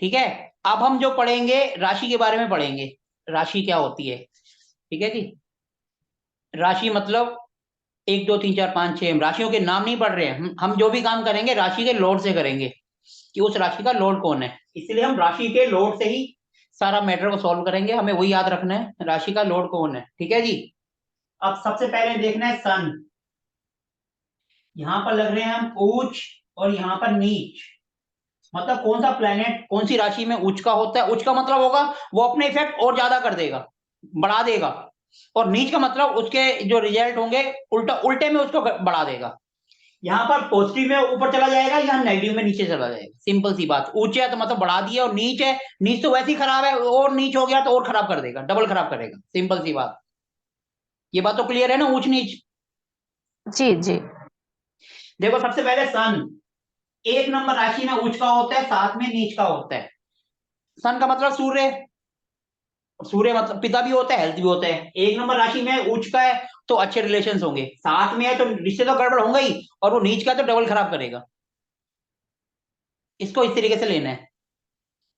ठीक है। अब हम जो पढ़ेंगे राशि के बारे में पढ़ेंगे, राशि क्या होती है। ठीक है जी। राशि मतलब 1 2 3 4 5 6, हम राशियों के नाम नहीं पढ़ रहे हैं, हम जो भी काम करेंगे राशि के लोड से करेंगे कि उस राशि का लोड कौन है, इसलिए हम राशि के लोड से ही सारा मैटर को सॉल्व करेंगे। हमें वही याद रखना है, राशि का लोड कौन है। ठीक है जी। अब सबसे पहले देखना है सन। यहां पर लग रहे हैं हम उच्च और यहां पर नीच। मतलब कौन सा प्लेनेट कौन सी राशि में उच्च का होता है। उच्च का मतलब होगा वो अपने इफेक्ट और ज्यादा कर देगा, बढ़ा देगा। और नीच का मतलब उसके जो रिजल्ट होंगे उल्टा उल्टे में उसको बढ़ा देगा। यहाँ पर पॉजिटिव में ऊपर चला जाएगा, यहाँ नेगेटिव में नीचे चला जाएगा। सिंपल सी बात। ऊंच है तो मतलब बढ़ा दिया, और नीच है, नीच तो वैसे ही खराब है, और नीच हो गया तो और खराब कर देगा, डबल खराब करेगा। सिंपल सी बात। ये बात तो क्लियर है ना, ऊंच नीच। जी जी। देखो सबसे पहले सन। 1 नंबर राशि में उच्च का होता है, साथ में नीच का होता है। सन का मतलब सूर्य। सूर्य मतलब पिता भी होता है, हेल्थ भी होता है। 1 नंबर राशि में उच्च का है तो अच्छे रिलेशन होंगे, साथ में है तो रिश्ते तो गड़बड़ होंगे ही, और वो नीच का है तो डबल खराब करेगा। इसको इस तरीके से लेना है।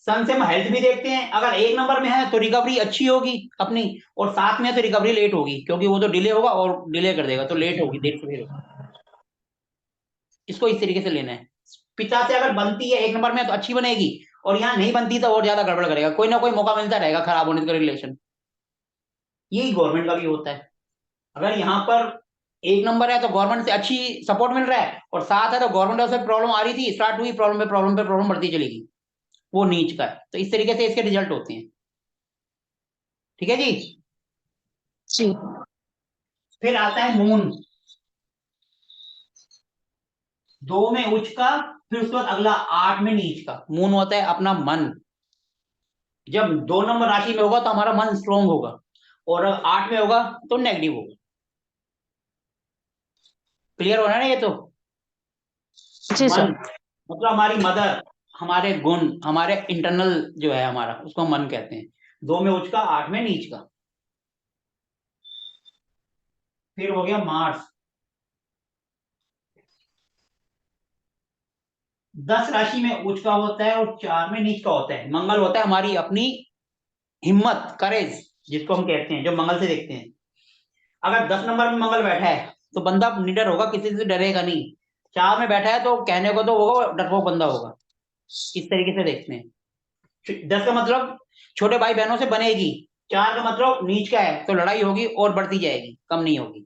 सन से हम हेल्थ भी देखते हैं, अगर 1 नंबर में है तो रिकवरी अच्छी होगी अपनी, और साथ में है तो रिकवरी लेट होगी, क्योंकि वो तो डिले होगा और डिले कर देगा तो लेट होगी, देर से फिर होगी। इसको इस तरीके से लेना है। पिता से अगर बनती है 1 नंबर में तो अच्छी बनेगी, और यहाँ नहीं बनती तो और ज्यादा गड़बड़ करेगा, कोई ना कोई मौका मिलता रहेगा खराब होने का रिलेशन। यही गवर्नमेंट का भी होता है। अगर यहाँ पर 1 नंबर है तो गवर्नमेंट से अच्छी सपोर्ट मिल रहा है, और साथ है तो गवर्नमेंट से प्रॉब्लम आ रही थी, स्टार्ट हुई, प्रॉब्लम पे प्रॉब्लम पे प्रॉब्लम बढ़ती चलेगी, वो नीच का है। तो इस तरीके से इसके रिजल्ट होते हैं। ठीक है जी। जी। फिर आता है मून। 2 में उच्च का, फिर उसके बाद अगला 8 में नीच का। मून होता है अपना मन। जब 2 नंबर राशि में होगा तो हमारा मन स्ट्रोंग होगा, और अगर 8 में होगा तो नेगेटिव होगा। क्लियर हो रहा है ना ये तो। जी मन सर। मतलब हमारी मदर, हमारे गुण, हमारे इंटरनल जो है हमारा, उसको मन कहते हैं। 2 में उच्च का, 8 में नीच का। फिर हो गया मार्स। 10 राशि में उच्च का होता है और 4 में नीच का होता है। मंगल होता है हमारी अपनी हिम्मत, करेज, जिसको हम कहते हैं, जो मंगल से देखते हैं। अगर 10 नंबर में मंगल बैठा है तो बंदा निडर होगा, किसी से डरेगा नहीं। 4 में बैठा है तो कहने को तो होगा, डरपोक बंदा होगा। इस तरीके से देखते हैं। 10 का मतलब छोटे भाई बहनों से बनेगी। 4 का मतलब नीच का है तो लड़ाई होगी और बढ़ती जाएगी, कम नहीं होगी।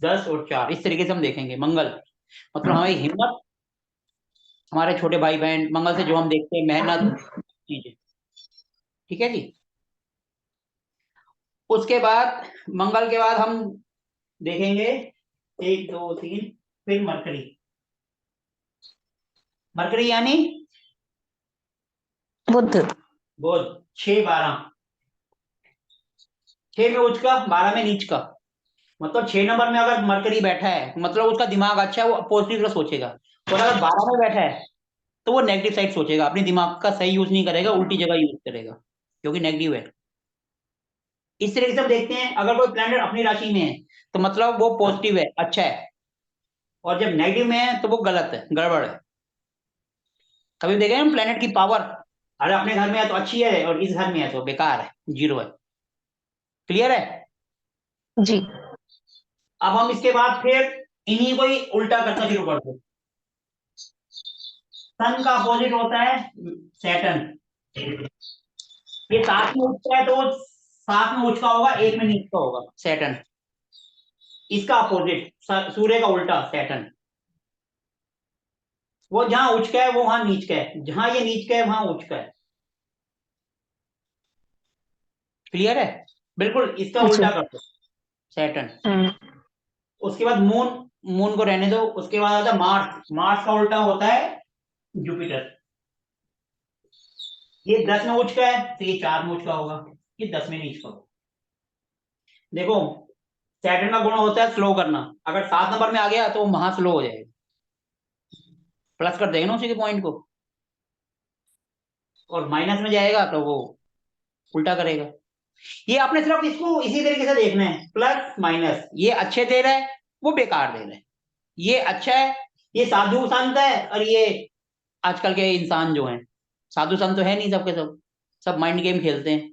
10 और 4 इस तरीके से हम देखेंगे। मंगल मतलब हमारी हिम्मत, हमारे छोटे भाई बहन, मंगल से जो हम देखते हैं मेहनत, चीजें। ठीक है जी। उसके बाद मंगल के बाद हम देखेंगे 1 2 3, फिर मरकरी। मरकरी यानी बुध। बुध। 6 12। 6 में उच्च का, 12 में नीच का। मतलब 6 नंबर में अगर मरकरी बैठा है मतलब उसका दिमाग अच्छा है, वो पॉजिटिव सोचेगा। और अगर 12 में बैठा है तो वो नेगेटिव साइड सोचेगा, अपने दिमाग का सही यूज नहीं करेगा, उल्टी जगह यूज करेगा, क्योंकि नेगेटिव है। इस तरीके से हम देखते हैं, अगर कोई प्लैनेट अपनी राशि में है तो मतलब वो पॉजिटिव है, अच्छा है। और जब नेगेटिव में है तो वो गलत है, गड़बड़ है। कभी देखे हम प्लैनेट की पावर, अरे अपने घर में है तो अच्छी है, और इस घर में है तो बेकार है, जीरो है। क्लियर है। जी। अब हम इसके बाद फिर इन्हीं को ही उल्टा करना शुरू कर दो। सन का अपोजिट होता है सैटर्न। ये 7 में उठता है तो वो 7 में उच्च का होगा, 1 में नीच का होगा सैटर्न। इसका अपोजिट सूर्य का उल्टा सैटर्न। वो जहां उच्च का है वो वहां नीच का है, जहां ये नीच का है वहां उच्च का है। क्लियर है। बिल्कुल इसका जी। उल्टा कर दो, सैटर्न। हम्म। उसके बाद मून। मून को रहने दो। उसके बाद आता है मार्स। मार्स का उल्टा होता है जुपिटर। ये 10 में उच्च का है तो ये 4 में उच्च का होगा, ये 10 में नीच का होगा। देखो सैटर्न का गुण होता है स्लो करना, अगर 7 नंबर में आ गया तो वो महा स्लो हो जाएगा, प्लस कर देगा ना उसी के पॉइंट को। और माइनस में जाएगा तो वो उल्टा करेगा। ये आपने सिर्फ इसको इसी तरीके से देखना है, प्लस माइनस। ये अच्छे दे रहा है, वो बेकार दे रहा है। ये अच्छा है, ये साधु संत है, और ये आजकल के इंसान जो हैं साधु संत तो है नहीं सबके सब माइंड गेम खेलते हैं।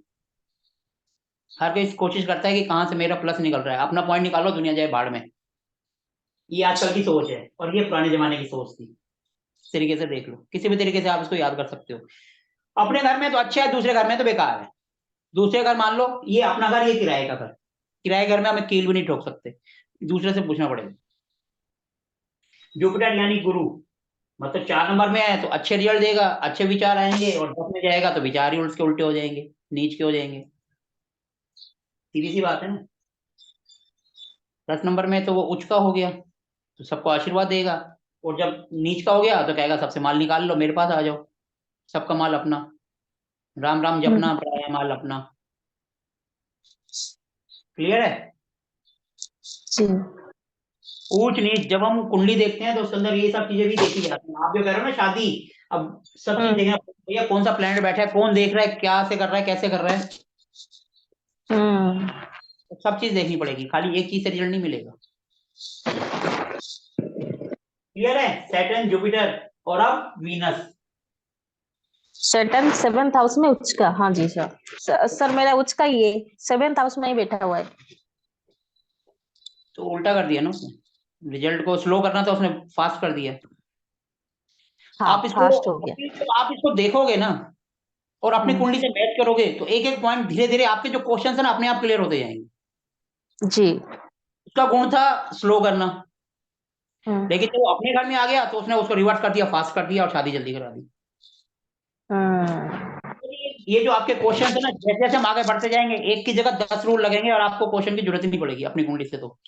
हर कोई कोशिश करता है कि कहाँ से मेरा प्लस निकल रहा है, अपना पॉइंट निकालो, दुनिया जाए भाड़ में। ये आजकल की सोच है और ये पुराने जमाने की सोच थी। इस तरीके से देख लो, किसी भी तरीके से आप इसको याद कर सकते हो। अपने घर में तो अच्छा है, दूसरे घर में तो बेकार है। दूसरे घर मान लो ये अपना घर, ये किराए का घर। किराए घर में हमें कील भी नहीं ठोक सकते, दूसरे से पूछना पड़ेगा। जुपिटर यानी गुरु, मतलब 4 नंबर में है तो अच्छे रिजल्ट देगा, अच्छे विचार आएंगे, और 10 में जाएगा तो विचार ही उसके उल्टे हो जाएंगे, नीच के हो जाएंगे। सीधी सी बात है ना। 10 नंबर में तो वो उच्च का हो गया, तो सबको आशीर्वाद देगा। और जब नीच का हो गया तो कहेगा सबसे माल निकाल लो, मेरे पास आ जाओ, सबका माल अपना, राम राम जपना, पराया माल अपना। क्लियर है। जी। ऊंच नीच जब हम कुंडली देखते हैं तो उसके अंदर ये सब चीजें भी देखी जाती हैं। आप जो कह रहे हो ना शादी, अब सब चीज देखना, भैया कौन सा प्लैनेट बैठा है, कौन देख रहा है, क्या से कर रहा है, कैसे कर रहा है, तो सब चीज देखनी पड़ेगी, खाली एक चीज से रिजल्ट नहीं मिलेगा। क्लियर है। सैटर्न, जुपिटर और अब वीनस। सैटर्न 7th हाउस में उच्च का, हाँ जी सर। सर मेरा उच्च का ये 7th हाउस में ही बैठा हुआ है। तो उल्टा कर दिया ना उसने, रिजल्ट को स्लो करना था उसने फास्ट कर दिया। हाँ, फास्ट हो गया। आप इसको देखोगे ना और अपनी कुंडली से मैच करोगे तो एक एक पॉइंट धीरे धीरे आपके जो क्वेश्चन है ना अपने आप क्लियर होते जाएंगे। जी। उसका गुण था स्लो करना, हम्म। लेकिन जब वो अपने घर में आ गया तो उसने उसको रिवर्स कर दिया, फास्ट कर दिया और शादी जल्दी करा दी। हम्म। ये जो आपके क्वेश्चन है ना, जैसे जैसे हम आगे बढ़ते जाएंगे एक की जगह 10 रूल लगेंगे और आपको क्वेश्चन की जरूरत ही नहीं पड़ेगी अपनी कुंडली से। तो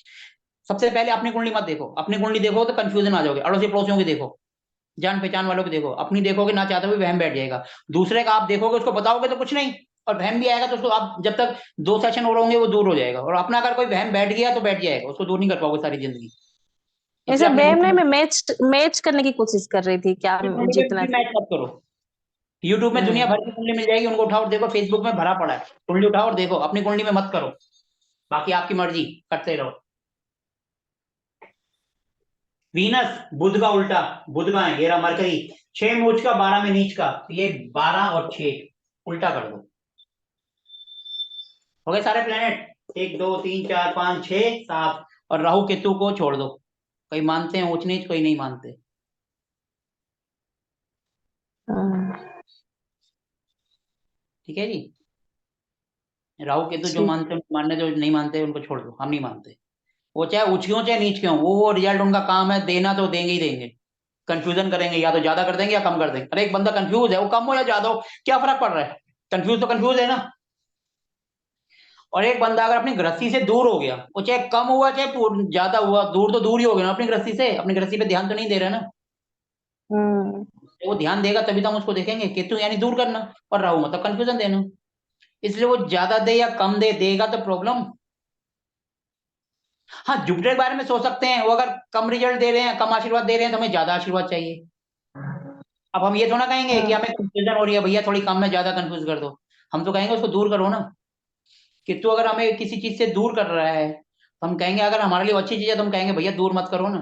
सबसे पहले अपनी कुंडली मत देखो, अपनी कुंडली देखो तो कंफ्यूजन आ जाओगे, अड़ोसी पड़ोसियों की देखो, जान पहचान वालों की देखो, अपनी देखोगे ना चाहते हुए वहम बैठ जाएगा। दूसरे का आप देखोगे उसको बताओगे तो कुछ नहीं, और वहम भी आएगा तो उसको आप जब तक 2 सेशन और होंगे वो दूर हो जाएगा। और अपना अगर कोई वहम बैठ गया तो बैठ जाएगा, उसको दूर नहीं कर पाओगे सारी जिंदगी। ऐसे इसलिए अपनी बैम कुंडली में मैं मैच मैच करने की कोशिश कर रही थी क्या, जितना। मैच मत करो। यूट्यूब में दुनिया भर की कुंडली मिल जाएगी, उनको उठाओ और देखो, फेसबुक में भरा पड़ा है, कुंडली उठाओ और देखो, अपनी कुंडली में मत करो। बाकी आपकी मर्जी, करते रहो। वीनस बुध का उल्टा, बुध का है, घेरा मरकरी, 6 में उच्च का, 12 में नीच का, तो ये 12 और 6 उल्टा कर दो। हो गए सारे प्लेनेट, 1 2 3 4 5 6 7। और राहु केतु को छोड़ दो, कोई मानते हैं ऊंच नीच, कोई नहीं मानते। ठीक है जी। राहु केतु जो जी। मानते हैं उनको मानने, जो नहीं मानते उनको छोड़ दो, हम नहीं मानते। वो चाहे ऊंच क्यों चाहे नीच क्यों, वो रिजल्ट उनका काम है देना, तो देंगे ही देंगे। कंफ्यूजन करेंगे, या तो ज्यादा कर देंगे या कम कर देंगे। अरे एक बंदा कंफ्यूज है, वो कम हो या ज्यादा हो क्या फर्क पड़ रहा है, कंफ्यूज तो कंफ्यूज है ना। और एक बंदा अगर अपनी गृहस्थी से दूर हो गया, वो चाहे कम हुआ चाहे ज्यादा हुआ, दूर तो दूर ही हो गया ना अपनी गृहस्थी से, अपनी गृहस्थी पे ध्यान तो नहीं दे रहा ना। हम्म। वो ध्यान देगा तभी तो हम उसको देखेंगे। केतु यानी दूर करना, और राहु मतलब कंफ्यूजन देना। इसलिए वो ज्यादा दे या कम दे, देगा तो प्रॉब्लम। हाँ, जुपिटर के बारे में सोच सकते हैं, वो अगर कम रिजल्ट दे रहे हैं, कम आशीर्वाद दे रहे हैं, तो हमें ज्यादा आशीर्वाद चाहिए। अब हम ये थोड़ा कहेंगे कि हमें कंफ्यूजन हो रही है भैया, थोड़ी कम में ज्यादा कंफ्यूज कर दो। हम तो कहेंगे उसको दूर करो ना। किंतु अगर हमें किसी चीज से दूर कर रहा है तो हम कहेंगे, अगर हमारे लिए अच्छी चीज है तो हम कहेंगे भैया दूर मत करो ना।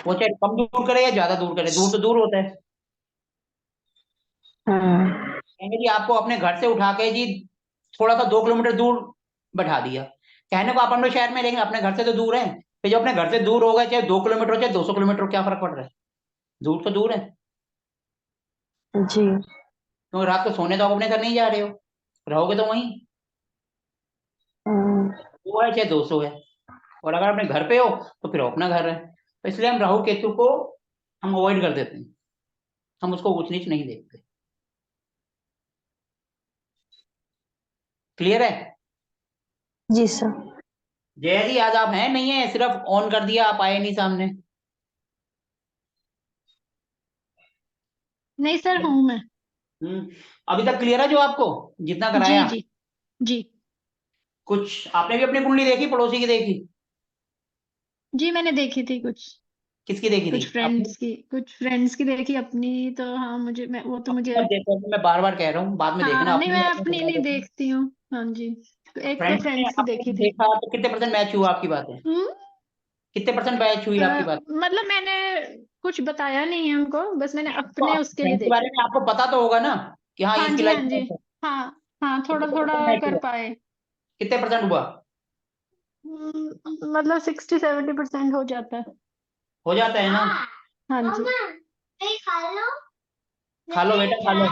वो चाहे कम दूर करे या ज्यादा दूर करे, दूर तो दूर होता है। कहेंगे जी आपको अपने घर से उठा के जी थोड़ा सा 2 किलोमीटर दूर बैठा दिया, कहने को अपन तो शहर में, लेकिन अपने घर से तो दूर है। फिर जो अपने घर से दूर हो गए, चाहे 2 किलोमीटर हो चाहे 200 किलोमीटर, क्या फर्क पड़ रहा है, दूर तो दूर है। जी। क्योंकि रात को सोने तो आप अपने घर नहीं जा रहे हो, रहोगे तो वहीं, 100 है चाहे 200 है। और अगर अपने घर पे हो तो फिर वो अपना घर है। तो इसलिए हम राहु केतु को हम अवॉइड कर देते हैं, हम उसको ऊंच नीच नहीं देखते। क्लियर है। जी सर। जय जी, आज आप हैं नहीं है, सिर्फ ऑन कर दिया, आप आए नहीं सामने। नहीं सर, हूं मैं। हम्म। अभी तक क्लियर है जो आपको जितना जी कराया। जी जी। कुछ आपने भी अपनी कुंडली देखी, पड़ोसी की देखी, जी मैंने देखी थी कुछ, किसकी देखी थी अपनी। कुछ फ्रेंड्स की देखी, अपनी तो हाँ मुझे, मैं वो तो मुझे, अब देखो, मैं बार बार कह रहा हूँ, बाद में देखना हाँ नहीं अपनी मैं अपनी अपनी सलाह नहीं देखना। देखती हूँ। हाँ जी, तो एक तो फ्रेंड्स ने फ्रेंड्स की आपने देखी थी। देखा तो कितने परसेंट मैच हुआ, आपकी बात है। हम्म। कितने परसेंट बैच हुई आपकी बात? मतलब मैंने कुछ बताया नहीं है उनको, बस मैंने तो अपने उसके लिए साइंस के देखा। बारे में आपको पता तो होगा ना कि हाँ हाँ इसकी जी, हाँ लाइफ जी। है। हाँ हाँ, थोड़ा कितने थोड़ा परसेंट मैच कर हुआ? पाए। कितने परसेंट हुआ? मतलब 60-70% हो जाता है। हो जाता है ना? हाँ जी। खा लो बेटा खा लो।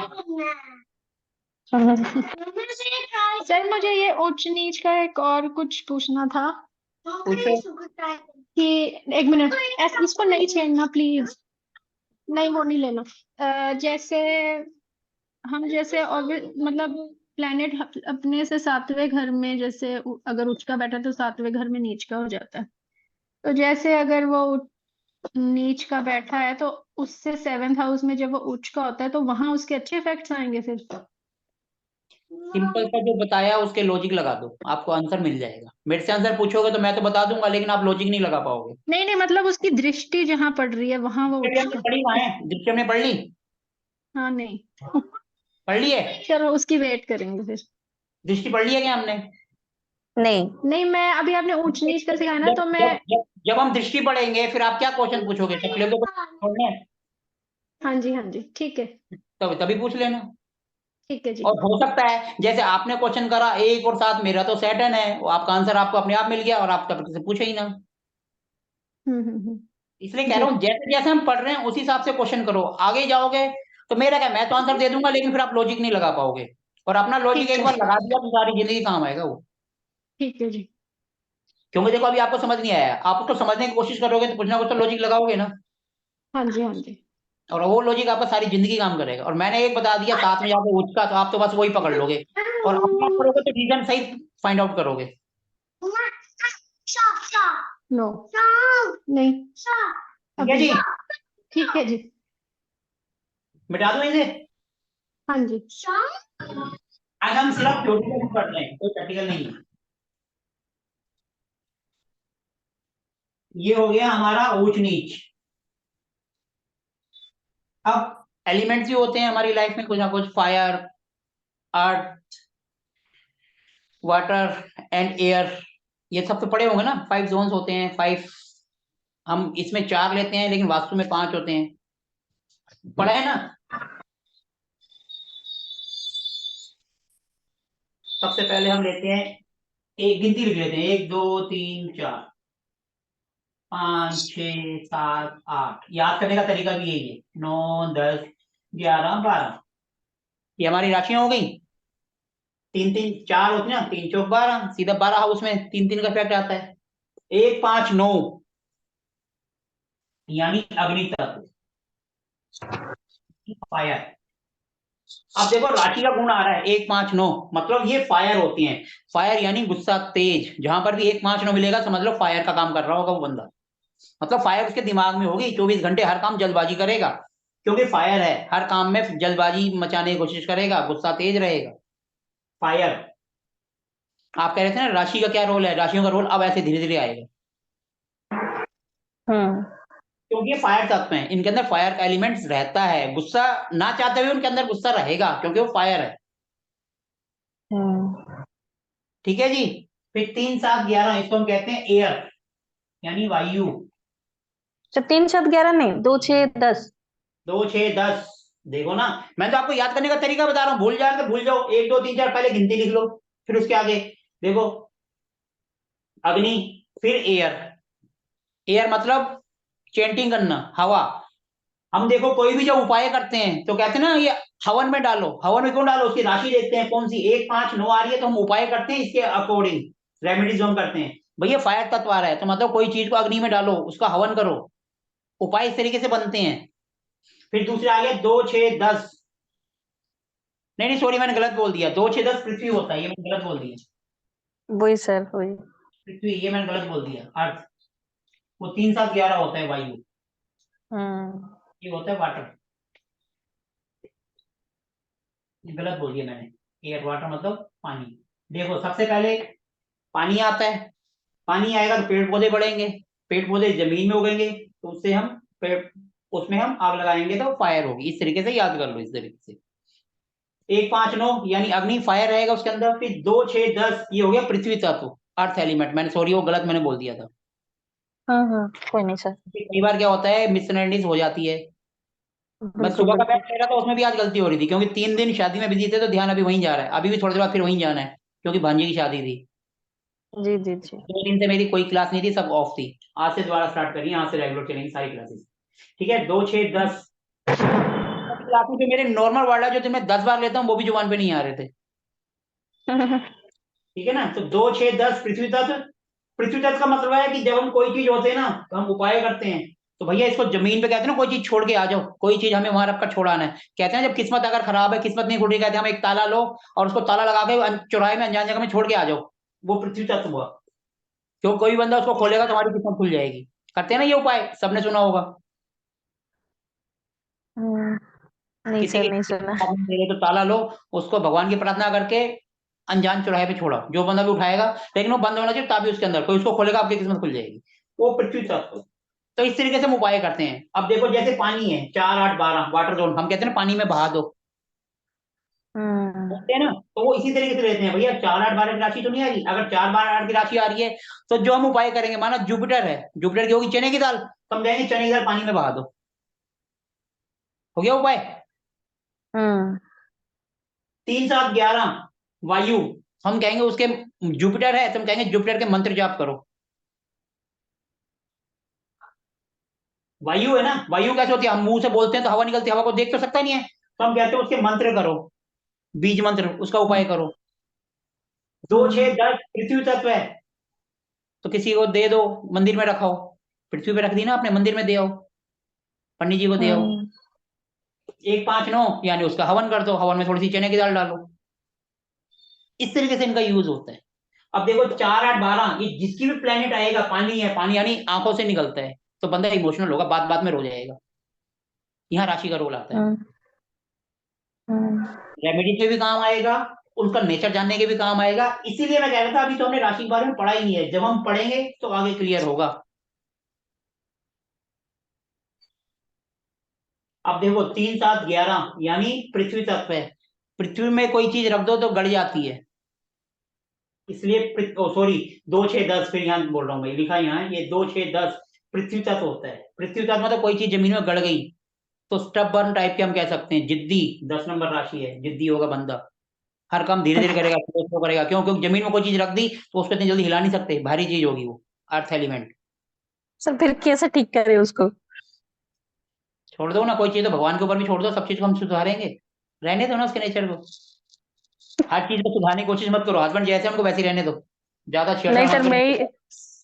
सर मुझे ये ऊंच नीच का एक और कुछ पूछना था पूछो। कि, एक मिनट, इसको नहीं छेड़ना प्लीज। नहीं, वो नहीं लेना। जैसे हम जैसे और मतलब प्लेनेट अपने से सातवें घर में, जैसे अगर उच्च का बैठा तो सातवें घर में नीच का हो जाता है। तो जैसे अगर वो नीच का बैठा है तो उससे सेवेंथ हाउस में जब वो उच्च का होता है तो वहां उसके अच्छे इफेक्ट्स आएंगे फिर। सिंपल सा जो बताया उसके लॉजिक लगा दो, आपको आंसर मिल जाएगा। मेरे से आंसर पूछोगे तो मैं तो बता दूंगा, लेकिन आप लॉजिक नहीं लगा पाओगे। नहीं नहीं, मतलब उसकी दृष्टि जहां पड़ रही है वहां वो दृष्टि उच्च हमने का पढ़ी वहां है, दृष्टि हमने पढ़ ली। हाँ नहीं, पढ़ ली है? चलो उसकी वेट करेंगे फिर। दृष्टि पढ़ ली है क्या हमने? नहीं। नहीं, मैं अभी आपने ऊंच नीच का सिखाया ना जब तो मैं। जब जब जब हम दृष्टि पढ़ेंगे फिर आप क्या क्वेश्चन पूछोगे? चकले को छोड़ना है, हाँ जी, हाँ जी, ठीक है। तभी तभी पूछ लेना। ठीक है जी। और हो सकता है जैसे आपने क्वेश्चन करा 1 और 7, मेरा तो सैटर्न है, वो आपका आंसर आपको अपने आप मिल गया और आप तब से पूछे ही ना। इसलिए कह जी। रहा हूँ जैसे जैसे हम पढ़ रहे हैं उसी हिसाब से क्वेश्चन करो, आगे जाओगे तो मेरा क्या, मैं तो आंसर दे दूंगा लेकिन फिर आप लॉजिक नहीं लगा पाओगे। और अपना लॉजिक ठीक एक है। बार लगा दिया तो सारी जिंदगी काम आएगा वो। ठीक है जी। क्योंकि देखो अभी आपको समझ नहीं आया, आप उसको समझने की कोशिश करोगे तो कुछ ना कुछ तो लॉजिक लगाओगे ना। हाँ जी, हाँ जी। और वो लॉजिक आपका सारी जिंदगी काम करेगा। और मैंने एक बता दिया साथ में जाके उसका, तो आप तो बस वही पकड़ लोगे। और अपना करोगे तो रीजन सही फाइंड आउट करोगे। नो, नहीं, ठीक है अभी। जी? ठीक है जी। मिटा दो इसे। हाँ जी। आज हम सिर्फ थ्योरेटिकल पढ़ रहे हैं, कोई प्रैक्टिकल नहीं है। ये हो गया हमारा ऊंच नीच। अब एलिमेंट्स भी होते हैं हमारी लाइफ में कुछ ना कुछ, fire, earth, water and air. ये सब तो पढ़े होंगे ना, 5 जोन्स होते हैं, 5। हम इसमें 4 लेते हैं लेकिन वास्तु में 5 होते हैं, पढ़ा है ना? सबसे पहले हम लेते हैं, एक गिनती लिख लेते हैं, 1 2 3 4 5 6 7 8। याद करने का तरीका भी यही है, 9 10 11 12। ये हमारी राशियां हो गई। 3 3 4 होती है ना, 3 चौक 12, सीधा 12 हाउस में 3 3 का इफेक्ट आता है। 1 5 9 यानी अग्नि तत्व, फायर। अब देखो राशि का गुण आ रहा है 1 5 9, मतलब ये फायर होती हैं। फायर यानी गुस्सा तेज, जहां पर भी 1 5 9 मिलेगा समझ लो फायर का काम कर रहा होगा वो बंदा। मतलब फायर उसके दिमाग में होगी, 24 घंटे हर काम जल्दबाजी करेगा। क्योंकि फायर है, हर काम में जल्दबाजी मचाने की कोशिश करेगा, गुस्सा तेज रहेगा। फायर। आप कह रहे थे ना राशि का क्या रोल है, राशियों का रोल अब ऐसे धीरे धीरे आएगा। हम्म। क्योंकि ये फायर तत्व हैं, इनके अंदर फायर का एलिमेंट्स रहता है, गुस्सा ना चाहते हुए उनके अंदर गुस्सा रहेगा क्योंकि वो फायर है। हम्म। ठीक है जी? फिर 3 7 11, इसको हम कहते हैं एयर, यानी वायु। अच्छा, 3 7 11 नहीं, 2 6 10। 2 6 10, देखो ना, मैं तो आपको याद करने का तरीका बता रहा हूँ, भूल जाए तो भूल जाओ, 1 2 3 4 पहले गिनती लिख लो, फिर उसके आगे देखो, अग्नि, फिर एयर। एयर मतलब चेंटिंग करना, हवा। हम देखो कोई भी जब उपाय करते हैं तो कहते हैं ना ये हवन में डालो, हवन में क्यों डालो, उसकी राशि देखते हैं कौन सी 1 5 9 आ रही है तो हम उपाय करते हैं इसके अकॉर्डिंग, रेमेडीज जो हम करते हैं। भैया फायर तत्व आ रहा है तो मतलब कोई चीज को अग्नि में डालो, उसका हवन करो, उपाय इस तरीके से बनते हैं। फिर दूसरे आ गया 2 6 10, नहीं नहीं सॉरी मैंने गलत बोल दिया, 2 6 10 पृथ्वी होता है, ये मैंने गलत बोल दिया। वही सर, वही। पृथ्वी, ये मैंने गलत बोल दिया, अर्थ। वो 3 7 11 होता है वायु, हम्म। ये होता है वाटर। ये गलत बोल दिया मैंने, एयर वाटर मतलब पानी। देखो सबसे पहले पानी आता है, पानी आएगा तो पेड़ पौधे बढ़ेंगे, पेड़ पौधे जमीन में उगेंगे तो उससे हम पेड़, उसमें हम आग लगाएंगे तो फायर होगी। इस तरीके से याद कर लो, इस तरीके से। 1 5 9 यानी अग्नि, फायर रहेगा उसके अंदर। फिर 2 6 10 ये हो गया पृथ्वी तत्व, अर्थ एलिमेंट। मैंने सॉरी वो गलत मैंने बोल दिया था। कोई नहीं सर। कई बार क्या होता है, मिसअंडरस्टैंडिंग हो जाती है। मैं बिल्कुल सुबह का बिल्कुल। बैच ले रहा था, उसमें भी आज गलती हो रही थी, क्योंकि 3 दिन शादी में बिजी थे, तो ध्यान अभी वहीं जा रहा है। अभी भी थोड़ी देर बाद फिर वहीं जाना है, क्योंकि भांजी की शादी थी। जी जी जी। 2 दिन से मेरी कोई क्लास नहीं थी, सब ऑफ थी। आज से दोबारा स्टार्ट करिए, आज से रेगुलर चलेंगी सारी क्लासेस। ठीक है, 2 6 10 क्लासेस जो मेरे नॉर्मल वर्ड है, जो दिन में 10 बार लेता हूँ, वो भी जुबान पे नहीं आ रहे थे। ठीक है ना, तो 2 6 10 पृथ्वी तत्व। पृथ्वी तत्व का मतलब है कि जब हम कोई चीज होते हैं ना, तो हम उपाय करते हैं। तो भैया इसको जमीन पे कहते हैं ना, कोई चीज छोड़ के आ जाओ, कोई चीज हमें वहां रखकर छोड़ाना है। कहते हैं जब किस्मत अगर खराब है, किस्मत नहीं खुल रही, कहते हैं हम एक ताला लो और उसको ताला लगा के चौराहे में अनजान जगह में छोड़ के आ जाओ। वो पृथ्वी तत्व हुआ। क्यों, कोई बंदा उसको खोलेगा, तुम्हारी किस्मत खुल जाएगी। करते हैं ना ये उपाय, सबने सुना होगा। नहीं किसी सर, की नहीं सुना। दे रहे तो ताला लो, उसको भगवान की प्रार्थना करके अनजान चौराहे पे छोड़ा, जो बंदा भी उठाएगा, लेकिन वो बंद होना चाहिए तभी उसके अंदर, कोई उसको खोलेगा, आपकी किस्मत खुल जाएगी। वो पृथ्वी तत्व। तो इस तरीके से हम उपाय करते हैं। अब देखो, जैसे पानी है 4 8 12 वाटर जोन, हम कहते हैं ना पानी में बहा दो, हम्म बोलते हैं ना, तो वो इसी तरीके से लेते हैं। भैया 4 8 12 की राशि तो नहीं आ रही, अगर 4 12 8 की राशि आ रही है, तो जो हम उपाय करेंगे, माना जुपिटर है, जुपिटर की होगी चने की दाल, तो हम कहेंगे चने की दाल पानी में बहा दो। हो गया उपाय। हम्म 3 7 11 वायु, हम कहेंगे उसके, जुपिटर है तो हम कहेंगे जुपिटर के मंत्र जाप करो। वायु है ना, वायु कैसे होती है, हम मुंह से बोलते हैं तो हवा निकलती है, हवा को देख तो सकता नहीं है, तो हम कहते हैं उसके मंत्र करो, बीज मंत्र, उसका उपाय करो। 2 6 10 पृथ्वी तत्व है, तो किसी को दे दो, मंदिर में रखाओ। पृथ्वी पे रख दी ना आपने, मंदिर में दे आओ, पंडित जी को दे आओ। हम्म 1 5 9 यानी उसका हवन कर दो, हवन में थोड़ी सी चने की दाल डालो। इस तरीके से इनका यूज होता है। अब देखो 4 8 12, ये जिसकी भी प्लेनेट आएगा, पानी है, पानी यानी आंखों से निकलता है, तो बंदा इमोशनल होगा, बात बात में रो जाएगा। यहाँ राशि का रोल आता है। हम्म हम्म रेमेडी पे भी काम आएगा, उनका नेचर जानने के भी काम आएगा। इसीलिए मैं कह रहा था, अभी तो हमने राशि के बारे में पढ़ा ही नहीं है, जब हम पढ़ेंगे तो आगे क्लियर होगा। अब देखो 3 7 11 यानी पृथ्वी तत्व है। पृथ्वी में कोई चीज रख दो तो गड़ जाती है, इसलिए सॉरी, 2 6 10, फिर यहाँ बोल रहा हूँ मैं, लिखा यहाँ है, ये 2 6 10 पृथ्वी तत्व होता है। पृथ्वी तत्व मतलब कोई चीज जमीन में गड़ गई, तो स्टबर्न टाइप के हम कह सकते हैं, जिद्दी। 10 नंबर राशि है, जिद्दी होगा बंदा, हर काम धीरे धीरे करेगा, स्लो स्लो करेगा। क्यों, क्योंकि जमीन में कोई चीज रख दी तो उसको इतनी जल्दी हिला नहीं सकते, भारी चीज होगी वो, अर्थ एलिमेंट। सर फिर कैसे ठीक करे उसको? छोड़ दो ना, कोई चीज तो भगवान के ऊपर भी छोड़ दो, सब चीज को हम सुधारेंगे। रहने दो ना उसके नेचर को, हर चीज को सुधारने की कोशिश मत करो। हस्बैंड जैसे हमको वैसे ही रहने दो, ज्यादा नहीं छेड़छाड़ सर, मत करो। मैं ही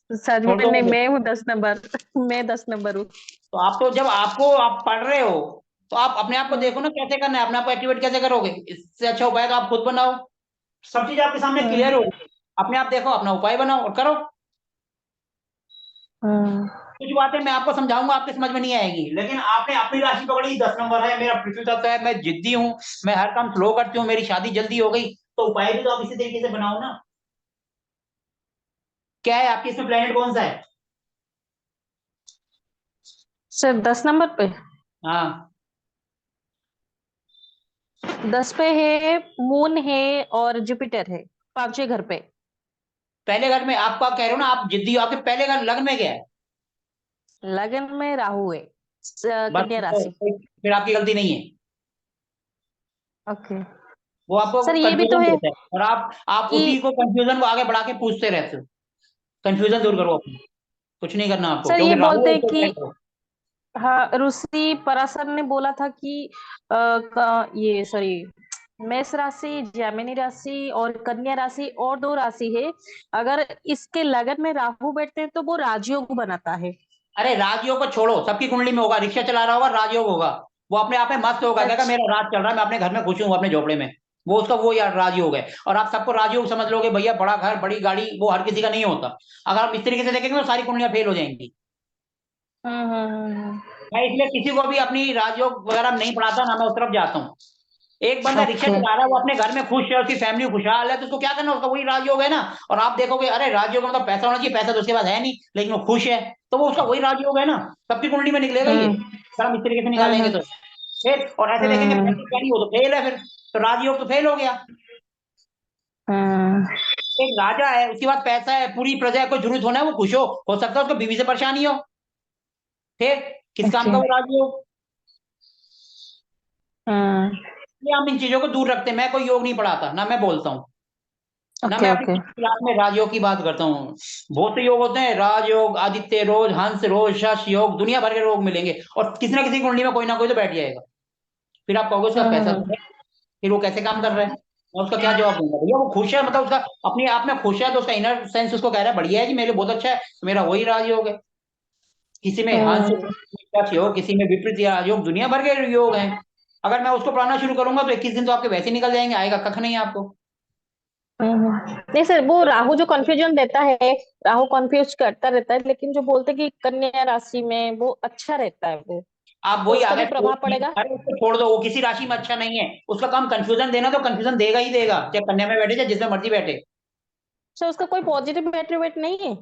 सच छोड़ में दो नहीं, मुझे। मैं हूँ 10 नंबर। मैं 10 नंबर हूँ। तो आप तो, जब आपको आप पढ़ रहे हो, तो आप अपने आप को देखो ना, कैसे करना है, अपने आप को एक्टिवेट कैसे करोगे। इससे अच्छा उपाय तो आप खुद बनाओ, सब चीज आपके सामने हम्म क्लियर हो। अपने आप देखो, अपना उपाय बनाओ और करो। हम्म कुछ बातें मैं आपको समझाऊंगा, आपके समझ में नहीं आएगी, लेकिन आपने अपनी राशि पकड़ी, 10 नंबर है, मेरा पृथ्वी तत्व है, मैं जिद्दी हूँ, मैं हर काम स्लो करती हूँ, मेरी शादी जल्दी हो गई, तो उपाय भी तो आप इसी तरीके से बनाओ ना। क्या है आपके इसमें, प्लेनेट कौन सा है? सर 10 नंबर पे, हाँ, 10 पे है, मून है और जुपिटर है, पांचवें घर पे। पहले घर में आपका कह रहे हो ना, आप जिद्दी हो, आपके पहले घर लग्न में क्या है? लगन में राहु है, बस कन्या तो, राशि। फिर आपकी गलती नहीं है। ओके। वो आपको सर ये भी तो कंफ्यूजन है देता है, और आप कि उसी को, कंफ्यूजन को आगे बढ़ा के पूछते रहते हो। कंफ्यूजन दूर करो अपनी, कुछ नहीं करना आपको, सर ये क्योंकि राहु बोलते है, हैं उसको कि, उपाय करो। हाँ, ऋषि पराशर ने बोला था कि ये सॉरी, मेष राशि, जैमिनी राशि और कन्या राशि और दो राशि है, अगर इसके लगन में राहु बैठते हैं तो वो राजयोग बनाता है। अरे राजयोग को छोड़ो, सबकी कुंडली में होगा, रिक्शा चला रहा होगा, राजयोग होगा। वो अपने आप में मस्त होगा, कहेगा अच्छा। मेरा राज चल रहा है, मैं अपने घर में खुश हूँ, अपने झोपड़े में। वो उसका वो यार राजयोग है। और आप सबको राजयोग समझ लोगे, भैया बड़ा घर बड़ी गाड़ी वो हर किसी का नहीं होता। अगर आप इस तरीके से देखेंगे तो सारी कुंडलियां फेल हो जाएंगी। मैं इसलिए किसी को भी अपनी राजयोग वगैरह नहीं पढ़ाता, ना मैं उस तरफ जाता हूँ। एक बंदा रिक्शा ओके। चला रहा है, वो अपने घर में खुश है, उसकी फैमिली खुशहाल है, तो उसको क्या करना, उसका वही राजयोग है ना। और आप देखोगे, अरे राजयोग का मतलब पैसा होना चाहिए, पैसा तो उसके पास है नहीं, लेकिन वो खुश है, तो वो उसका वही राजयोग है ना। सबकी कुंडली में निकलेगा ये, हम्म अगर हम इस तरीके से निकालेंगे हम्म तो। फिर और ऐसे देखेंगे हम्म पैसे क्या नहीं, हो तो फेल है फिर, तो राजयोग तो फेल हो गया। हम्म एक राजा है, उसके पास पैसा है, पूरी प्रजा को जरूरत होना है, वो खुश हो सकता है उसको बीवी से परेशानी हो, ठीक, किस काम का ओके। वो राजी हो। हम्म। इसलिए हम इन चीजों को दूर रखते हैं। मैं कोई योग नहीं पढ़ाता, ना मैं बोलता हूँ, ना मैं ओके अपनी ओके। क्लास में राजयोग की बात करता हूँ। बहुत से योग होते हैं, राजयोग, आदित्य रोज, हंस रोज, शश योग, दुनिया भर के रोग मिलेंगे, और किसी ना किसी कुंडली में कोई ना कोई तो बैठ जाएगा। फिर आप कहोगे उसका पैसा तो है, फिर वो कैसे काम कर रहा है, मैं उसका क्या जवाब दूंगा? भैया वो खुश है, मतलब उसका अपने आप में खुश है, तो उसका इनर सेंस उसको कह रहा है बढ़िया है जी, मेरे लिए बहुत अच्छा है, तो मेरा वही राजयोग है। किसी में हंस हम्म। योग, किसी में विपरीत राजयोग, दुनिया भर के योग हैं। अगर मैं उसको पढ़ाना शुरू करूंगा तो 21 दिन तो आपके वैसे निकल जाएंगे, आएगा कख नहीं आपको। नहीं सर, वो राहु जो कंफ्यूजन देता है, राहु कंफ्यूज करता रहता है, लेकिन जो बोलते हैं कि कन्या राशि में वो अच्छा रहता है वो, आप तो वही उसका आगे भी प्रभाव पड़ेगा। अरे उसको छोड़ दो, वो किसी राशि में अच्छा नहीं है, उसका काम कंफ्यूजन देना, तो कंफ्यूजन देगा ही देगा, चाहे कन्या में बैठे चाहे जिसमें मर्जी बैठे। अच्छा, उसका कोई पॉजिटिव एट्रीब्यूट नहीं है?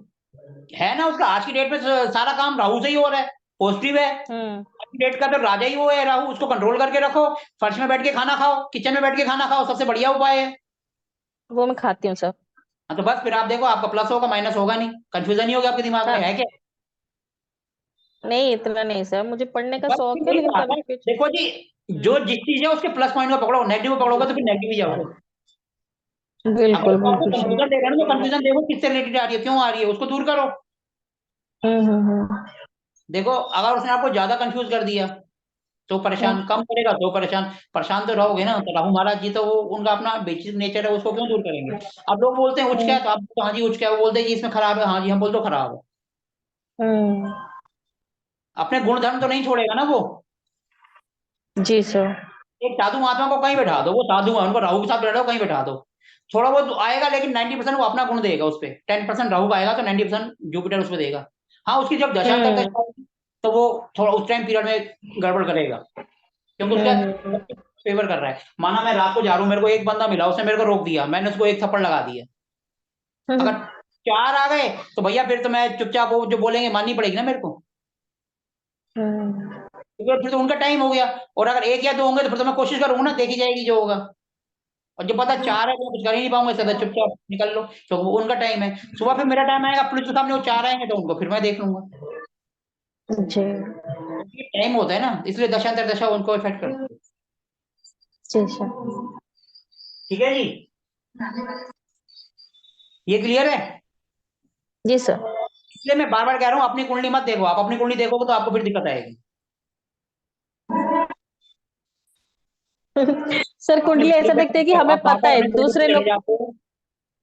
है ना, उसका आज की डेट में सारा काम राहु से ही हो रहा है, पॉजिटिव है। हम्म। आज की डेट का तो राजा ही वो है राहु, उसको कंट्रोल करके रखो। फर्श में बैठ के खाना खाओ, किचन में बैठ के खाना खाओ, सबसे बढ़िया उपाय है। वो मैं खाती हूँ सर। हाँ तो बस फिर आप देखो, आपका प्लस होगा, माइनस होगा नहीं, कंफ्यूजन ही होगा आपके दिमाग में, हाँ। है क्या? नहीं, इतना नहीं सर, मुझे पढ़ने का बस फिर शौक है, यही लेकिन बात है, कभी कुछ। देखो जी, जो जिस चीज है उसके प्लस पॉइंट को पकड़ो, नेगेटिव को पकड़ोगे तो फिर नेगेटिव ही जाओगे। अगर बिल्कुल वो आपको बिल्कुल सर। कंफ्यूजन दे रहा है ना, तो कंफ्यूजन देखो किससे रिलेटेड आ रही है, क्यों आ रही है, उसको दूर करो। हम्म। देखो अगर उसने आपको ज्यादा कंफ्यूज कर दिया तो हम्म। परेशान, कम करेगा तो परेशान, परेशान तो रहोगे ना। तो राहु महाराज जी तो वो उनका अपना बेसिक नेचर है, उसको क्यों दूर करेंगे? अब लोग बोलते हैं उच्च क्या है, तो आप बोलते हो, हाँ जी उच्च क्या है, वो बोलते हैं जी इसमें खराब है, हाँ जी हम बोलते हो खराब है। हम्म। अपने गुण धर्म तो नहीं छोड़ेगा ना वो। जी सर। एक साधु महात्मा को कहीं बैठा दो, वो साधु है, उनको राहु के साथ बैठा दो, कहीं बैठा दो, थोड़ा बहुत आएगा, लेकिन 90% वो अपना गुण देगा उस पर, 10% राहु का आएगा, तो 90% जुपिटर उस पर देगा। हाँ उसकी जब दशांतर हम्म। दशा होगी, तो वो थोड़ा उस टाइम पीरियड में गड़बड़ करेगा, क्योंकि उसका हम्म। फेवर कर रहा है। माना मैं रात को जा रहा हूँ, मेरे को एक बंदा मिला, उसने मेरे को रोक दिया, मैंने उसको एक थप्पड़ लगा दिया। अगर हम्म। 4 आ गए तो भैया फिर तो मैं चुपचाप, वो जो बोलेंगे माननी पड़ेगी ना मेरे को, हम्म। क्योंकि फिर तो उनका टाइम हो गया। और अगर 1 या 2 होंगे तो फिर तो मैं कोशिश करूंगा ना, देखी जाएगी जो होगा। और जो पता 4 है तो मैं कुछ कर ही नहीं पाऊंगा, सदा चुपचाप निकल लो, तो वो उनका टाइम है। सुबह फिर मेरा टाइम आएगा, पुलिस के सामने वो 4 आएंगे तो उनको फिर मैं देख लूंगा। जी। क्योंकि टाइम होता है ना, इसलिए दशांतर दशा उनको इफेक्ट करती है। जी सर। ठीक है जी, ये क्लियर है? जी सर। इसलिए मैं बार बार कह रहा हूँ, अपनी कुंडली मत देखो, आप अपनी कुंडली देखोगे तो आपको फिर दिक्कत आएगी। सर, अपनी कुंडली कुंडली ऐसा पे देखते सर्च हैं कि करो, हमें आप वहां पता पर है, अपने कुंडली दूसरे पे चले लोग, जाओ,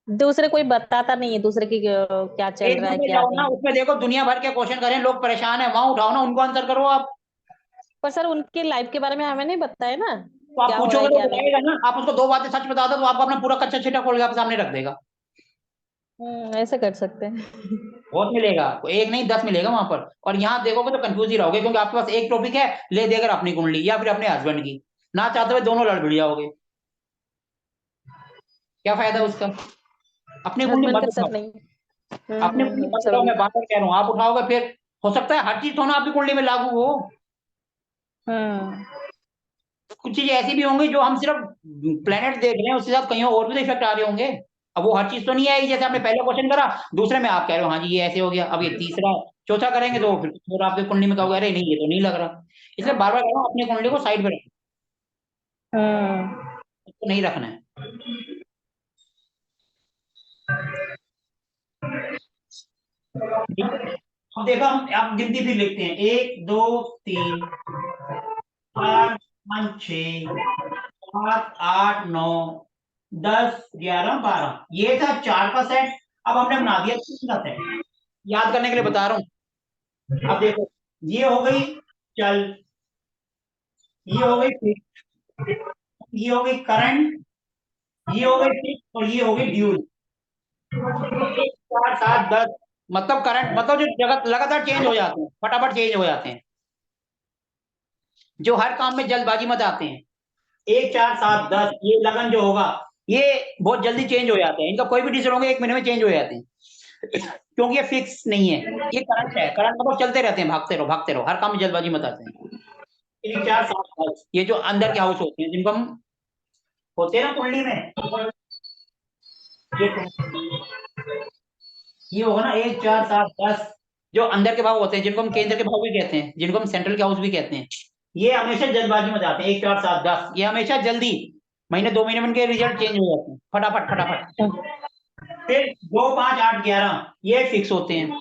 दूसरे कोई बताता नहीं है दूसरे की क्या चल रहा फेसबुक है पे क्या जाओ ना, नहीं। उसमें देखो दुनिया भर के क्वेश्चन करें, लोग परेशान है, वहां उठाओ ना, उनको आंसर करो आप। पर सर, उनकी लाइफ के बारे में हमें नहीं बताया ना, तो आप क्या हो रहा पूछोगे है तो क्या नहीं। बताएगा ना, आप उसको 2 बातें सच बता दो तो आपको अपना पूरा कच्चा छिटा खोल के आपके सामने रख देगा। ऐसे कर सकते हैं। बहुत मिलेगा आपको, एक नहीं 10 मिलेगा वहां पर। और यहाँ देखोगे तो कंफ्यूज ही रहोगे, क्योंकि आपके पास एक टॉपिक है, ले देकर अपनी कुंडली या फिर अपने हस्बैंड की, ना चाहते हुए दोनों लड़ भिड़ जाओगे। क्या फायदा उसका? अपनी कुंडली हस्बैंड मत का सर उठाओ, नहीं। अपनी कुंडली मत उठाओ, समझ। मैं बार बार कह रहा हूँ, आप उठाओगे फिर हो सकता है हर चीज थोड़ा आपकी कुंडली में लागू हो। हम्म। कुछ चीजें ऐसी भी होंगी जो हम सिर्फ प्लेनेट देख रहे हैं, उसके साथ कहीं और भी तो इफेक्ट आ रहे होंगे। अब वो हर चीज तो नहीं आएगी, जैसे आपने पहले क्वेश्चन करा, दूसरे में आप कह रहे हो हाँ जी ये ऐसे हो गया, अब ये तीसरा, चौथा करेंगे तो फिर और आपकी कुंडली में कहोगे अरे नहीं ये तो नहीं लग रहा। इसलिए बार बार कह रहा हूँ, अपनी कुंडली को साइड पे रखो, हम्म। उसको नहीं रखना है। ठीक है? अब देखो हम आप गिनती फिर लिखते हैं, 1 2 3 4 5 6 7 8 9 10 11 12, ये था 4 का सेट। अब हमने बना दिया 3 का सेट, याद करने के लिए बता रहा हूँ। अब देखो, ये हो गई चल, ये हो गई फिक्स, ये हो गई करंट, ये हो गई फिक्स, और ये हो गई ड्यूल। 1 4 7 10, मतलब करंट, मतलब जो जगत लगातार चेंज हो जाते हैं, फटाफट चेंज हो जाते हैं, जो हर काम में जल्दबाजी मत आते हैं। 1 4 7 10, ये लगन जो होगा, ये बहुत जल्दी चेंज हो जाते हैं, इनका कोई भी डिसीजन होगा 1 महीने में चेंज हो जाते हैं, क्योंकि ये फिक्स नहीं है, ये करंट है, करंट मतलब चलते रहते हैं, भागते रहो, हर काम में जल्दबाजी मत आते हैं। 1 4 7 10, ये जो अंदर के हाउस होते हैं, जिनको हम होते हैं ना कुंडली में, ये होगा ना 1 4 7 10, जो अंदर के भाव होते हैं जिनको हम केंद्र के भाव भी कहते हैं, जिनको हम सेंट्रल के हाउस भी कहते हैं, ये हमेशा जल्दबाजी में जाते हैं। 1 4 7 10 ये हमेशा जल्दी, महीने 2 महीने में इनके रिजल्ट चेंज हो जाते हैं फटाफट फटाफट। फिर 2 5 8 11 ये फिक्स होते हैं,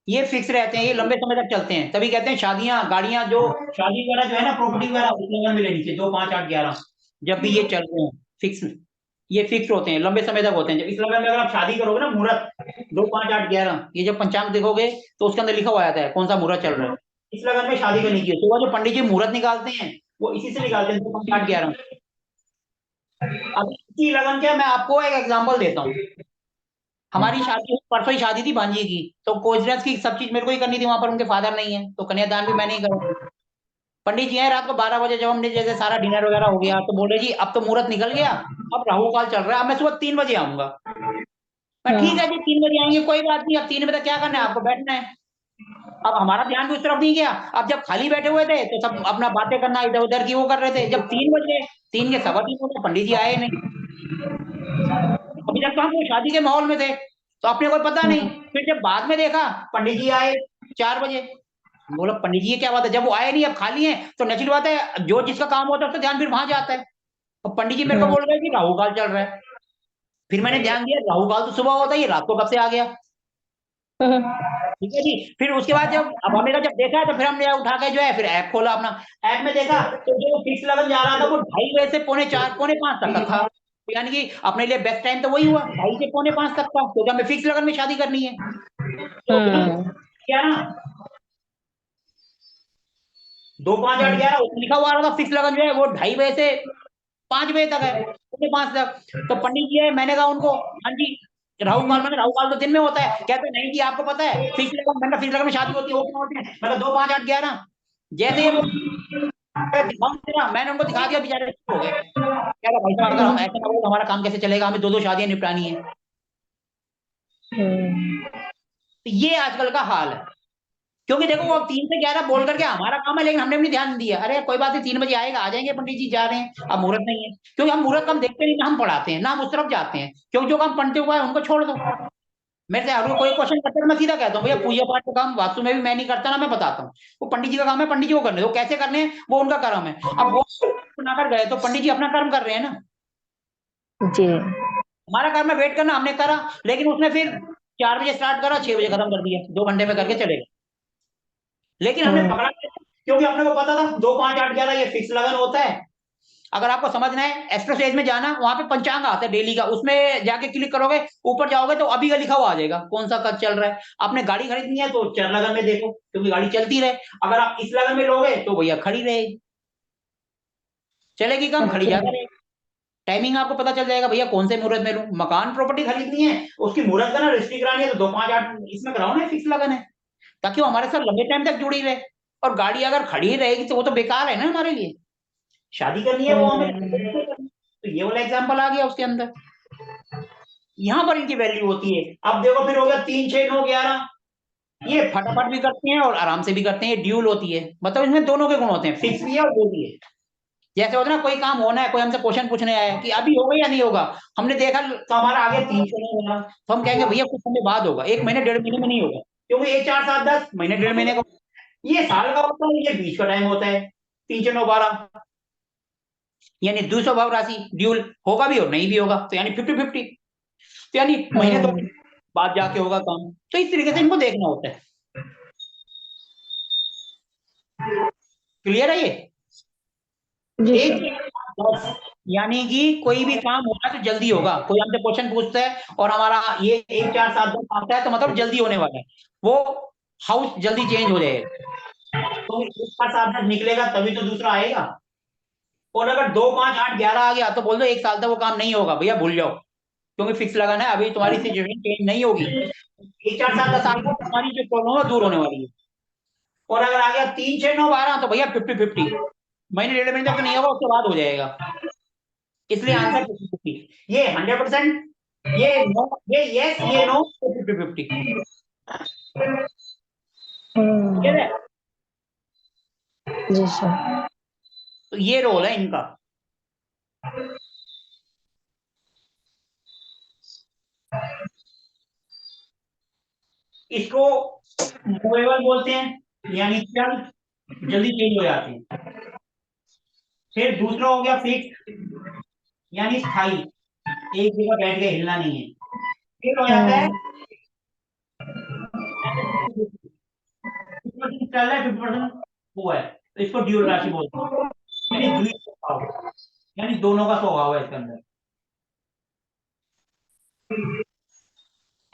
ये फिक्स रहते हैं, ये लंबे समय तक चलते हैं। तभी कहते हैं शादियां गाड़ियां जो शादी वगैरह जो है ना प्रॉपर्टी वगैरह उस लेवल में लेनी चाहिए 2 5 8 11 जब भी ये चल रहे हैं फिक्स, ये फिक्स होते हैं लंबे समय तक होते हैं। जब इस लेवल में अगर आप शादी करोगे ना मुहूर्त 2 5 8 11 ये जब पंचांग देखोगे तो उसके अंदर लिखा हुआ आता है कौन सा मुहूर्त चल रहा है, इस लगन में शादी करनी चाहिए। तो वो जो पंडित जी मुहूर्त निकालते हैं वो इसी से निकालते हैं 2 5 8 11। अब इसी लगन के मैं आपको एक एग्जांपल देता हूँ। हमारी शादी परसों ही शादी थी भांजी की, तो कोइंसिडेंस की सब चीज मेरे को ही करनी थी, वहां पर उनके फादर नहीं है तो कन्यादान भी मैंने ही करा। पंडित जी आए रात को 12 बजे, जब हमने जैसे सारा डिनर वगैरह हो गया तो बोले जी अब तो मुहूर्त निकल गया, अब राहु काल चल रहा है, अब मैं सुबह 3 बजे आऊंगा। मैं ठीक है जी 3 बजे आएंगे कोई बात नहीं, अब 3 बजे तक क्या करना है आपको, बैठना है। अब हमारा ध्यान भी उस तरफ नहीं गया। अब जब खाली बैठे हुए थे तो सब अपना बातें करना इधर उधर की वो कर रहे थे। जब 3 बजे 3 के सवा 3 बजे पंडित जी आए नहीं, अभी तक तो हम वो शादी के माहौल में थे तो अपने को पता नहीं। फिर जब बाद में देखा पंडित जी आए 4 बजे, बोला पंडित जी ये क्या बात है, जब वो आए नहीं अब खाली है तो नेचुरल बात है जो जिसका काम होता है उसका ध्यान फिर वहां जाता है। और पंडित जी मेरे को बोल रहे हैं कि राहु काल चल रहा है। फिर मैंने ध्यान दिया राहु काल तो सुबह होता है, ये रात को कब से आ गया। ठीक है जी। फिर उसके बाद जब अब हमने जब देखा तो फिर हमने उठा के जो है फिर ऐप खोला अपना, ऐप में देखा तो जो फिक्स लगन जा रहा था वो 2:30 बजे से 4:45 5 तक का था। यानी कि अपने लिए बेस्ट टाइम तो वही हुआ 2:30 से 4:45 तक का, क्योंकि हमें फिक्स लगन में शादी करनी है। तो क्या ना 2 5 8 11 उसमें लिखा हुआ रहा था फिक्स लगन जो है वो 2:30 बजे से 5 बजे तक है, 5 तक। तो पंडित जी है, मैंने कहा उनको हाँ जी राहु काल, मैंने राहु काल तो दिन में होता है, कहते नहीं जी आपको पता है फिक्स लगन, मैंने फिक्स लगन में शादी होती है वो क्या होते हैं, मतलब 2 5 8 11 जैसे ये दिखाऊं तेरा, मैंने उनको दिखा दिया, बेचारे हो गए। कह रहा भाई साहब अगर हम ऐसे करोगे तो हमारा काम कैसे चलेगा, हमें 2 2 शादियां निपटानी है। तो ये आजकल का हाल है, क्योंकि देखो वो 3 से 11 बोल करके हमारा काम है लेकिन हमने भी ध्यान दिया, अरे कोई बात नहीं 3 बजे आएगा आ जाएंगे पंडित जी जा रहे हैं, अब मुहूर्त नहीं है। क्योंकि हम मुहूर्त हम देखते नहीं ना हम पढ़ाते हैं ना हम उस तरफ जाते हैं, क्योंकि जो काम पंडित हुआ है उनको छोड़ दो। मेरे से हर कोई क्वेश्चन करते हैं मैं सीधा कहता हूँ भैया पूजा पाठ का काम वास्तु में भी मैं नहीं करता ना, मैं बताता हूँ वो पंडित जी का काम है, पंडित जी को करने दो, कैसे करने हैं वो उनका कर्म है। अब वो बनाकर गए तो पंडित जी अपना कर्म कर रहे हैं ना, जी हमारा काम है वेट करना, हमने करा। लेकिन उसने फिर 4 बजे स्टार्ट करा 6 बजे खत्म कर दिया, 2 घंटे में करके चले गए। लेकिन हमने पकड़ा क्योंकि अपने को पता था 2 5 8 11 ये फिक्स लगन होता है। अगर आपको समझना है एस्ट्रो स्टेज में जाना, वहां पे पंचांग आता है डेली का, उसमें जाके क्लिक करोगे ऊपर जाओगे तो अभी का लिखा हुआ आ जाएगा कौन सा कब चल रहा है। आपने गाड़ी खरीदनी है तो 4 लगन में देखो क्योंकि गाड़ी चलती रहे। अगर आप इस लगन में लोगे तो भैया खड़ी रहेगी, चलेगी कम खड़ी ज्यादा रहेगी। टाइमिंग आपको पता चल जाएगा भैया कौन से मुहूर्त में लूं। मकान प्रॉपर्टी खरीदनी है उसकी मुहूर्त का ना रजिस्ट्री करानी है तो 2 5 8 इसमें कराओ ना, फिक्स लगन है, ताकि वो हमारे साथ लंबे टाइम तक जुड़ी रहे। और गाड़ी अगर खड़ी रहेगी तो वो तो बेकार है ना हमारे लिए, शादी करनी है वो हमें। तो ये वाला एग्जाम्पल आ गया उसके अंदर, यहाँ पर इनकी वैल्यू होती है। अब देखो फिर हो गया 3 6 9 11, ये फटाफट भी करते हैं और आराम से भी करते हैं, ड्यूल होती है, मतलब इसमें दोनों के गुण होते हैं, फिक्स भी है और वो भी है। जैसे होता है ना कोई काम होना है, कोई हमसे क्वेश्चन पूछने आया है कि अभी होगा या नहीं होगा, हमने देखा तो हमारा आगे 3 6 9 11 तो हम कहेंगे भैया कुछ समय बाद होगा, 1 महीने 1.5 महीने में नहीं होगा, क्योंकि 1 4 7 10 महीने 1.5 महीने का ये साल का होता है, ये बीच का टाइम होता है 3 6 9 12, यानी 200 भाव राशि ड्यूल होगा भी और नहीं भी होगा, तो यानी 50-50, तो यानी महीने 2 बाद जाके होगा काम। तो इस तरीके से इनको देखना होता है। क्लियर है ये? जी एक सर। 10 यानी कि कोई भी काम होगा तो जल्दी होगा, कोई हमसे क्वेश्चन पूछता है और हमारा ये 1 4 7 10 आता है तो मतलब जल्दी होने वाला है, वो हाउस जल्दी चेंज हो जाएगा। तो 1 4 7 10 निकलेगा तभी तो दूसरा आएगा। और अगर 2 5 8 11 आ गया तो बोल दो 1 साल तक वो काम नहीं होगा भैया भूल जाओ, क्योंकि फिक्स लगाना है, अभी तुम्हारी सिचुएशन चेंज नहीं होगी। 1 4 7 10 साल को तुम्हारी जो प्रॉब्लम है दूर होने वाली है। और अगर आ गया 3 6 9 12 तो भैया 50-50, महीने 1.5 महीने तक तो नहीं होगा उसके बाद हो जाएगा। इसलिए आंसर 50-50, ये 100%, ये नो, ये यस ये नो, 50-50। ठीक है, जी सर। तो ये रोल है इनका। इसको मूवेबल बोलते हैं, यानी चल जल्दी चेंज हो जाते हैं। फिर दूसरा हो गया फिक्स, यानी स्थायी, एक जगह बैठ के हिलना नहीं है। फिर हो जाता है 50% चल रहा है, 50% वो है, तो इसको ड्यूल राशि बोलते हैं, यानी द्वितीय स्वभाव, यानी दोनों का स्वभाव है इसके अंदर।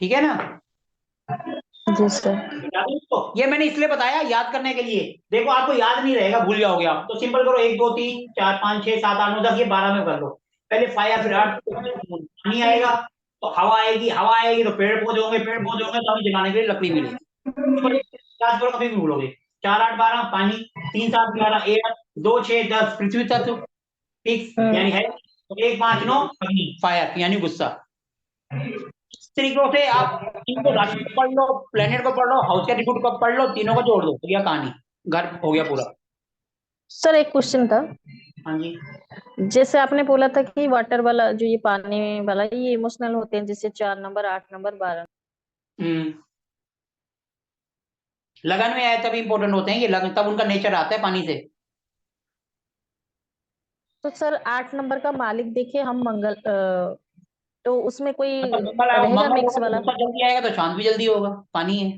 ठीक है ना? जी सर। तो ये मैंने इसलिए बताया याद करने के लिए। देखो आपको याद नहीं रहेगा, भूल जाओगे आप, तो सिंपल करो 1 2 3 4 5 6 7 8 9 10 ये 12 में कर लो। पहले फायर, फिर अर्थ, पानी आएगा तो हवा आएगी, हवा आएगी तो पेड़ पौधे होंगे, पेड़ पौधे होंगे तो हमें जलाने के लिए लकड़ी मिलेगी। याद करो कभी भी भूलोगे। 4 8 12 पानी, 3 7 11 एयर, 2 6 10 पृथ्वी तत्व फिक्स यानी है, तो 1 5 9 अग्नि फायर यानी गुस्सा। इस तरीकों से आप इनको राशि को पढ़ लो, प्लेनेट को पढ़ लो, हाउस के एट्रीब्यूट को पढ़ लो, तीनों को जोड़ दो तो यह कहानी घर हो गया पूरा। सर एक क्वेश्चन था, हाँ जी। जैसे आपने बोला था कि वाटर वाला जो ये पानी वाला ये इमोशनल होते हैं, जैसे 4 नंबर 8 नंबर 12। लगन में आए तब इंपॉर्टेंट होते हैं ये लगन, तब उनका नेचर आता है पानी से। तो सर 8 नंबर का मालिक देखे हम मंगल, तो उसमें कोई मतलब मंगल रहेगा मंगल मिक्स होगा तो वाला? गुस्सा जल्दी आएगा, तो शांत भी जल्दी होगा, पानी है।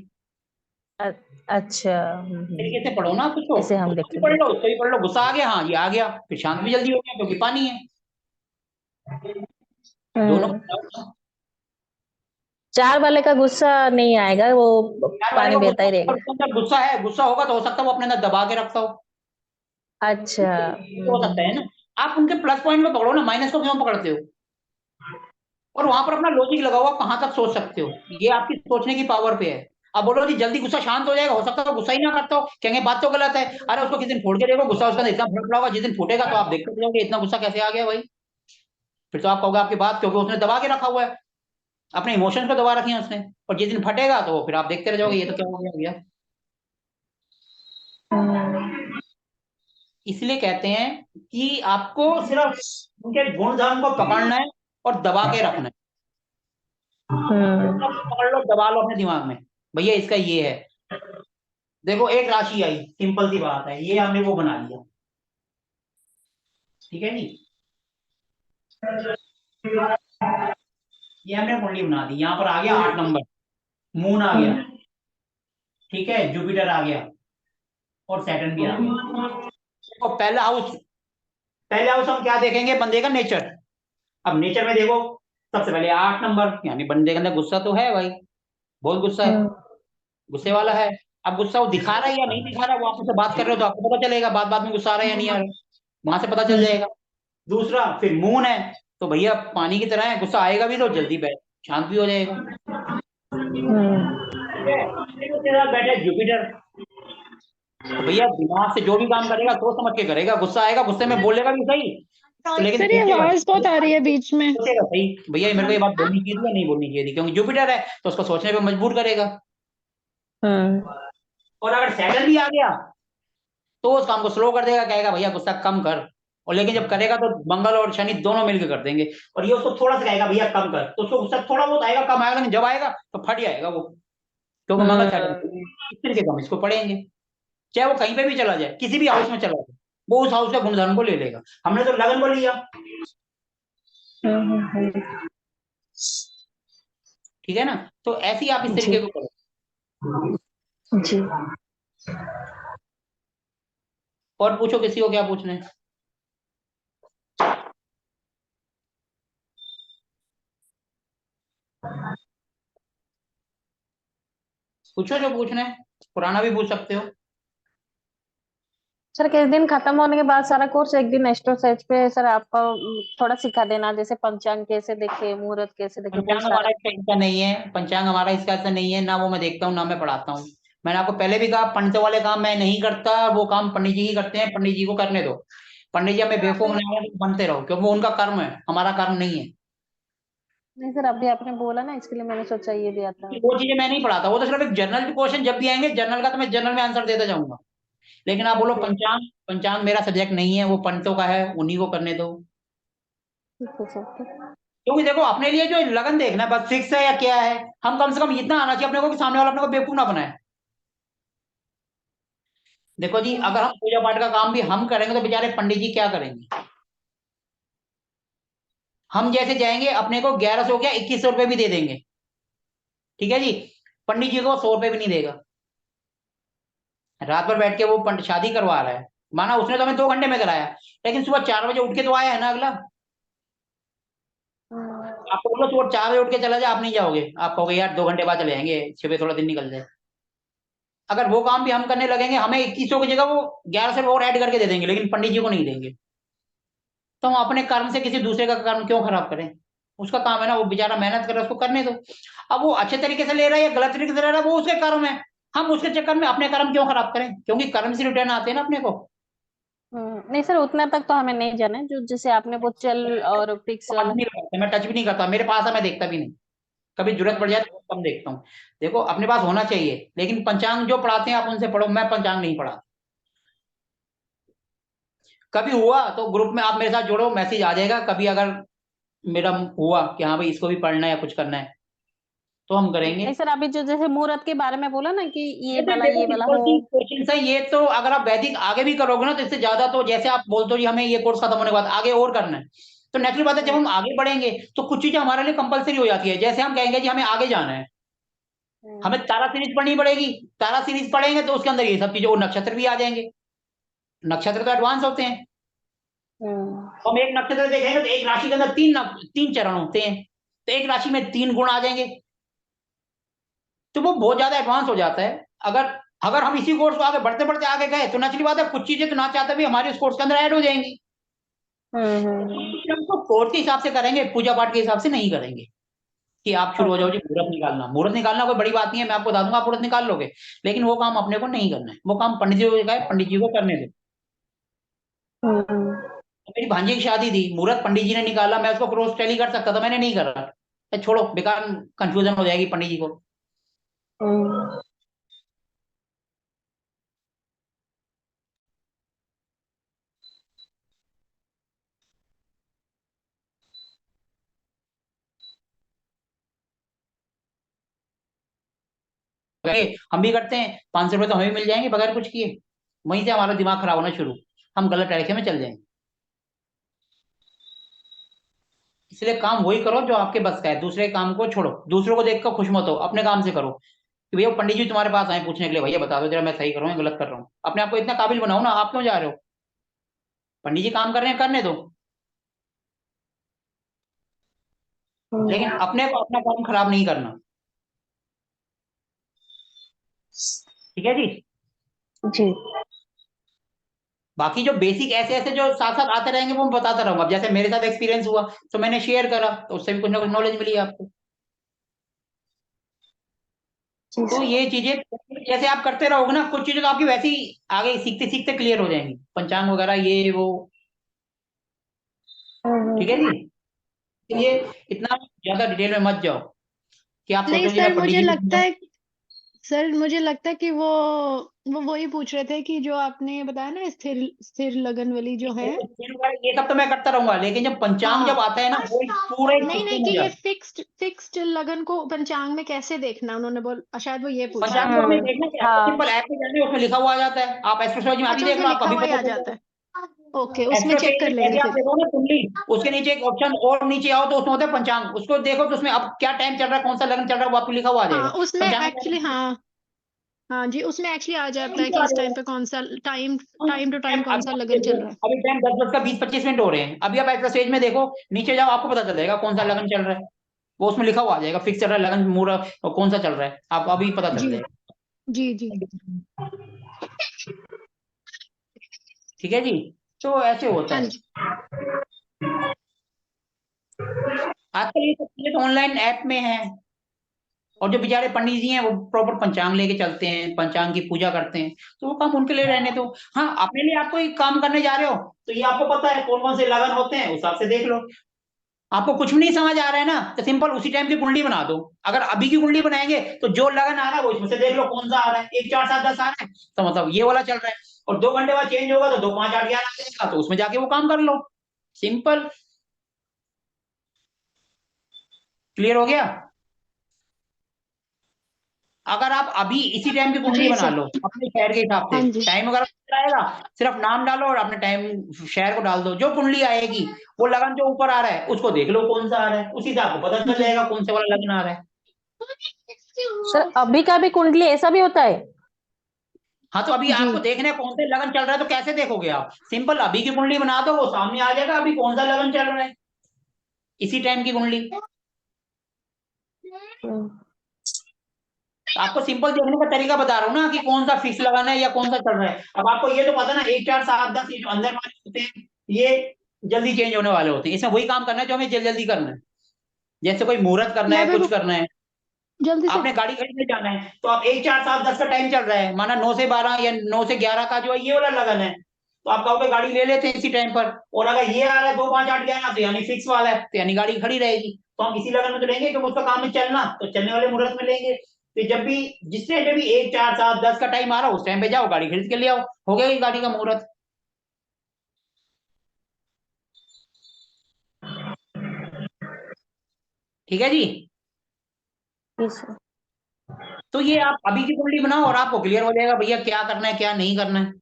अच्छा। इस तरीके से पढ़ो ना कुछ, तो ऐसे हम गुस्सा भी पढ़ देखेंगे। लो, उसको भी पढ़ लो, गुस्सा आ गया, हाँ ये आ गया, फिर शांत भी जल्दी हो गया क्योंकि पानी है। दोनों हम्म। 4 वाले का गुस्सा नहीं आएगा, वो प्यार वाले पानी को बहता गुस्सा, ही रहेगा। उसके अंदर गुस्सा है, गुस्सा होगा तो हो सकता है वो अपने अंदर दबा के रखता हो, अच्छा। हो सकता है ना। आप उनके प्लस पॉइंट में पकड़ो ना, माइनस को क्यों पकड़ते हो? और वहां पर अपना लॉजिक लगाओ, आप कहां तक सोच सकते हो, ये आपकी सोचने की पावर पे है। अब बोलो जी जल्दी गुस्सा शांत हो जाएगा, हो सकता है गुस्सा ही ना करता हो, कहेंगे बात तो गलत है, अरे उसको किसी दिन फोड़ के देखो, गुस्सा उसका इतना फर्क पड़ा होगा, जिस दिन फूटेगा तो आप देखते रहोगे इतना गुस्सा कैसे आ गया भाई। फिर तो आप कहोगे आपकी बात, क्योंकि उसने दबा के रखा हुआ है, अपने इमोशंस को दबा रखी है उसने, और जिस दिन फटेगा तो फिर आप देखते रह जाओगे ये तो क्या हो गया भैया। हम्म। इसलिए कहते हैं कि आपको सिर्फ उनके गुण धर्म को पकड़ना है और दबा के रखना है। पकड़ लो, दबा लो अपने दिमाग में, भैया इसका ये है। देखो एक राशि आई, सिंपल सी बात है, ये हमने वो बना लिया, ठीक है जी, ये हमने कुंडली बना दी, यहाँ पर आ गया 8 नंबर, मून आ गया, ठीक है, जुपिटर आ गया और सैटर्न भी आ गया। तो पहला हाउस हम क्या देखेंगे, बंदे का नेचर। अब नेचर में देखो, सबसे पहले 8 नंबर, यानी बंदे के अंदर गुस्सा तो है भाई, बहुत गुस्सा है, गुस्से वाला है। अब गुस्सा वो दिखा रहा है या नहीं दिखा रहा, वो आपसे बात कर रहे हो तो आपको पता चलेगा, बात बात में गुस्सा आ रहा है या नहीं आ रहा है, वहां से पता चल जाएगा। दूसरा फिर मून है, तो भैया पानी की तरह है, गुस्सा आएगा भी तो जल्दी शांत भी हो जाएगा। ठीक है, फिर उसके साथ बैठे जुपिटर, तो भैया दिमाग से जो भी काम करेगा सोच समझ के करेगा, गुस्सा आएगा गुस्से में बोलेगा भी सही, तो लेकिन सर ये आवाज बहुत आ रही है बीच में। सोचेगा सही, भैया मेरे को ये बात बोलनी चाहिए थी या नहीं बोलनी चाहिए थी, क्योंकि जुपिटर है तो उसको सोचने पे मजबूर करेगा। और अगर सैटर्न भी आ गया तो उस काम को स्लो कर देगा, कहेगा भैया गुस्सा कम कर, और लेकिन जब करेगा तो मंगल और शनि दोनों मिलकर कर देंगे, और ये उसको थोड़ा सा कहेगा भैया कम कर, तो उसको गुस्सा थोड़ा बहुत आएगा, कम आएगा, लेकिन जब आएगा तो फट जाएगा वो, क्योंकि मंगल सैटर्न इस तरीके का हम इसको पढ़ेंगे। चाहे वो कहीं पे भी चला जाए, किसी भी हाउस में चला जाए, वो उस हाउस के गुणधर्म को ले लेगा। हमने तो लगन को लिया, ठीक है ना, तो ऐसे ही आप इस जी तरीके को करो। जी। और पूछो किसी को क्या पूछना है। पूछो जो पूछना है, पुराना भी पूछ सकते हो। सर किस दिन खत्म होने के बाद सारा कोर्स एक दिन एक्सरसाइज पे सर आपको थोड़ा सिखा देना, जैसे पंचांग कैसे देखे, मुहूर्त कैसे देखे, वो पंचांग सारा। हमारा इसका हिस्सा नहीं है, पंचांग हमारा इसका हिस्सा नहीं है, ना वो मैं देखता हूँ ना मैं पढ़ाता हूँ। मैंने आपको पहले भी कहा पंडितों वाले काम मैं नहीं करता, वो काम पंडित जी ही करते हैं, पंडित जी को करने दो। पंडित जी हमें बेवकूफ बनाए तो बनते रहो, क्योंकि वो उनका कर्म है, हमारा कर्म नहीं है। नहीं सर, अभी आपने बोला ना, इसके लिए मैंने सोचा ये भी आता है। वो चीजें मैं नहीं पढ़ाता, वो तो सिर्फ एक जनरल क्वेश्चन जब भी आएंगे जनरल का तो मैं जनरल में आंसर देता जाऊंगा। लेकिन आप बोलो ठीक पंचांग, पंचांग मेरा सब्जेक्ट नहीं है, वो पंडितों का है, उन्हीं को करने दो। है सर, ठीक। क्योंकि देखो अपने लिए जो लगन देखना है बस फिक्स है या क्या है, हम कम से कम इतना आना चाहिए अपने को कि सामने वाला अपने को बेवकूफ ना बनाए। देखो जी, अगर हम पूजा पाठ का काम भी हम करेंगे तो बेचारे पंडित जी क्या करेंगे? हम जैसे जाएंगे अपने को 1100 क्या 2100 रुपए भी दे देंगे, ठीक है जी। पंडित जी को 100 रुपए भी नहीं देगा। रात भर बैठ के वो शादी करवा रहा है, माना उसने तो हमें 2 घंटे में कराया, लेकिन सुबह 4 बजे उठ के तो आया है ना अगला। आपको बोलो सुबह 4 बजे उठ के चला जाए, आप नहीं जाओगे, आप कहोगे यार 2 घंटे बाद चले जाएंगे, सुबह थोड़ा दिन निकल जाए। अगर वो काम भी हम करने लगेंगे, हमें 2100 की जगह वो 1100 और ऐड करके दे देंगे, लेकिन पंडित जी को नहीं देंगे। तो हम अपने कर्म से किसी दूसरे का कर्म क्यों खराब करें? उसका काम है ना, वो बेचारा मेहनत कर रहा है, उसको करने दो। अब वो अच्छे तरीके से ले रहा है या गलत तरीके से ले रहा है, वो उसके कर्म है। हम उसके चक्कर में अपने कर्म क्यों खराब करें? क्योंकि कर्म से रिटर्न आते हैं ना अपने को। नहीं सर, उतना तक तो हमें नहीं जाना है, जो जैसे आपने वो चल और फिक्स टच वाला। नहीं करता, मैं टच भी नहीं करता, मेरे पास है, मैं देखता भी नहीं। कभी जरूरत पड़ जाए तो बहुत कम देखता हूँ। देखो अपने पास होना चाहिए, लेकिन पंचांग जो पढ़ाते हैं आप उनसे पढ़ो, मैं पंचांग नहीं पढ़ा। कभी हुआ तो ग्रुप में आप मेरे साथ जोड़ो, मैसेज आ जाएगा, कभी अगर मेरा हुआ कि हाँ भाई इसको भी पढ़ना है या कुछ करना है तो हम करेंगे। नहीं सर, अभी जो जैसे मुहूर्त के बारे में बोला ना कि देखो ये वाला सिंपल हो। सी क्वेश्चन है ये, तो अगर आप वैदिक आगे भी करोगे ना तो इससे ज्यादा, तो जैसे आप बोलते हो जी हमें ये कोर्स खत्म होने के बाद आगे और करना है, तो नेचुरल बात है जब हम आगे बढ़ेंगे तो कुछ चीजें हमारे लिए कंपलसरी हो जाती है। जैसे हम कहेंगे जी हमें आगे जाना है, हमें तारा सीरीज पढ़नी पड़ेगी। तारा सीरीज पढ़ेंगे तो उसके अंदर ये सब चीजें और नक्षत्र भी आ जाएंगे। नक्षत्र तो एडवांस होते हैं। तो हम एक नक्षत्र देखेंगे तो एक राशि के अंदर तीन चरण होते हैं, तो एक राशि में 3 गुण आ जाएंगे। तो वो बहुत ज्यादा एडवांस हो जाता है। अगर अगर हम इसी कोर्स को आगे बढ़ते बढ़ते आगे गए तो नेचुरली बात है कुछ चीजें तो ना चाहते भी हमारे उस कोर्स के अंदर ऐड हो जाएंगी। हम तो कोर्स के हिसाब से करेंगे, पूजा पाठ के हिसाब से नहीं करेंगे कि आप शुरू हो जाओ जी मुहूर्त निकालना। मुहूर्त निकालना कोई बड़ी बात नहीं है, मैं आपको बता दूंगा, आप मुहूर्त निकाल लोगे, लेकिन वो काम अपने को नहीं करना है। वो काम पंडित जी को का है, पंडित जी को करने दो। तो मेरी भांजी की शादी थी, मुहूर्त पंडित जी ने निकाला, मैं उसको क्रॉस टैली कर सकता था, मैंने नहीं करा। छोड़ो, बेकार कंफ्यूजन हो जाएगी पंडित जी को। हम भी करते हैं, 500 रुपए तो हमें भी मिल जाएंगे बगैर कुछ किए। वहीं से हमारा दिमाग खराब होना शुरू, हम गलत डायरेक्शन में चल जाएंगे। इसलिए काम वही करो जो आपके बस का है, दूसरे काम को छोड़ो, दूसरों को देखकर खुश मत हो, अपने काम से करो। कि भैया पंडित जी तुम्हारे पास आए पूछने के लिए, भैया बता दो जरा मैं सही कर रहा हूँ या गलत कर रहा हूँ। अपने आप को इतना काबिल बनाओ ना, आप क्यों जा रहे हो? पंडित जी काम कर रहे हैं, करने दो, लेकिन अपने को अपना काम खराब नहीं करना। ठीक है जी। जी। बाकी जो बेसिक ऐसे ऐसे जो साथ साथ आते रहेंगे वो मैं बताता रहूंगा। अब जैसे मेरे साथ एक्सपीरियंस हुआ तो मैंने शेयर करा, तो उससे भी कुछ ना कुछ नॉलेज मिली आपको। जी तो सर। ये चीजें जैसे आप करते रहोगे ना, कुछ चीजें तो आपकी वैसे ही आगे सीखते सीखते क्लियर हो जाएंगी, पंचांग वगैरह ये वो। ठीक है जी। इसलिए इतना ज्यादा डिटेल में मत जाओ कि आप नहीं सोचो जी सर, मैं पंडित मुझे जी को लगता समझाऊं। है सर, मुझे लगता है कि वो वही पूछ रहे थे कि जो आपने बताया ना, स्थिर स्थिर लगन वाली जो है। ये सब तो मैं करता रहूंगा, लेकिन जब पंचांग जब हाँ, आता है ना वो एक पूरा एक नहीं नहीं, सिस्टम कि हो ये जाता है। फिक्स्ड लगन को पंचांग में कैसे देखना, उन्होंने बोल शायद वो ये पूछ रहे पंचांग थे। को हमें देखना कि आपको हाँ। सिंपल ऐप पे जाना है, उसमें लिखा हुआ आ जाता है, आप एस्ट्रोलॉजी में अभी अच्छा, देख उसमें लो, आपको लिखा अभी हुआ ही पता आ जाता चलेगा। है। ओके, उसमें एस्ट्रो चेक पेज कर में लेंगे जैसे आप फिर। देखो ना कुंडली, उसके नीचे एक ऑप्शन और नीचे आओ तो उसमें होता है पंचांग, उसको देखो तो उसमें अब क्या टाइम चल रहा है, कौन सा लग्न चल रहा है, वो आपको लिखा हुआ आ हाँ, जाएगा। उसमें पंचांग एक्चुअली, हाँ हाँ जी, उसमें एक्चुअली आ जाता है नीचे कि आ इस टाइम जाएगा। पे कौन सा टाइम, टाइम टू टाइम कौन अभी सा आप लगन देखो, चल रहा है। अभी टाइम 10 बज कर 20-25 मिनट हो रहे हैं, अभी आप एस्ट्रो पेज में देखो, नीचे जाओ, आपको पता चल जाएगा कौन सा लगन चल रहा है। वो उसमें लिखा हुआ आ जाएगा, फिक्स चल रहा है लगन मुहूर्त और कौन सा चल रहा है, आपको अभी पता जी चल जाएगा। जी जी। ठीक है जी। तो ऐसे होता हाँ है। जी। आजकल ये सब चीजें तो ऑनलाइन ऐप में है। और जो बेचारे पंडित जी हैं वो प्रॉपर पंचांग लेके चलते हैं, पंचांग की पूजा करते हैं, तो वो काम उनके लिए रहने दो। हाँ, अपने लिए आप कोई काम करने जा रहे हो तो ये आपको पता है कौन कौन से लगन होते हैं, उस हिसाब से देख लो। आपको कुछ भी नहीं समझ आ रहा है ना, तो सिंपल उसी टाइम की कुंडली बना दो। अगर अभी की कुंडली बनाएंगे तो जो लगन आ रहा है वो इसमें से देख लो कौन सा आ रहा है, 1 4 7 10 आ रहा है तो मतलब ये वाला चल रहा है। और 2 घंटे बाद चेंज होगा तो 2 5 8 11 आ जाएगा, तो उसमें जाके वो काम कर लो। सिंपल। क्लियर हो गया? अगर आप अभी इसी टाइम की कुंडली जी बना सर। लो अपने शहर के हिसाब हाँ से, जी। टाइम वगैरह आएगा, सिर्फ नाम डालो और अपने टाइम शहर को डाल दो, जो कुंडली आएगी वो लगन जो ऊपर आ रहा है उसको देख लो कौन सा आ रहा है, उसी से आपको पता चल जी जाएगा कौन से वाला लगन आ रहा है। सर अभी का भी कुंडली ऐसा भी होता है? हाँ तो अभी जी आपको देखना है कौन से लगन चल रहा है, तो कैसे देखोगे आप? सिंपल अभी की कुंडली बना दो, वो सामने आ जाएगा अभी कौन सा लगन चल रहा है, इसी टाइम की कुंडली। हम्म, आपको सिंपल देखने का तरीका बता रहा हूँ ना कि कौन सा फिक्स लगाना है या कौन सा चल रहा है। अब आपको ये तो पता ना 1 4 7 10 ये जो अंदर वाले होते हैं ये जल्दी चेंज होने वाले होते हैं, इसमें वही काम करना है जो हमें जल्दी जल्दी करना है। जैसे कोई मुहूर्त करना है, यहाँ पे कुछ करना है, जल्दी से। आपने गाड़ी खरीदने जाना है तो आप 1 4 7 10 का टाइम चल रहा है, माना 9 से 12 या 9 से 11 का जो है ये वाला लगन है, तो आप कहोगे गाड़ी ले लेते हैं इसी टाइम पर। और अगर ये आ रहा है 2 5 8 11 तो यानी फिक्स वाला है, तो यानी गाड़ी खड़ी रहेगी, तो हम इसी लगन में तो लेंगे क्योंकि उसका काम है चलना, तो चलने वाले मुहूर्त में लेंगे। तो जब भी जिस टाइम पे भी 1 4 7 10 का टाइम आ रहा हो उस टाइम पे जाओ गाड़ी खरीद के ले आओ, हो गया ये गाड़ी का मुहूर्त। ठीक है जी। जी सर। तो ये आप अभी की कुंडली बनाओ और आपको क्लियर हो जाएगा भैया क्या करना है क्या नहीं करना है।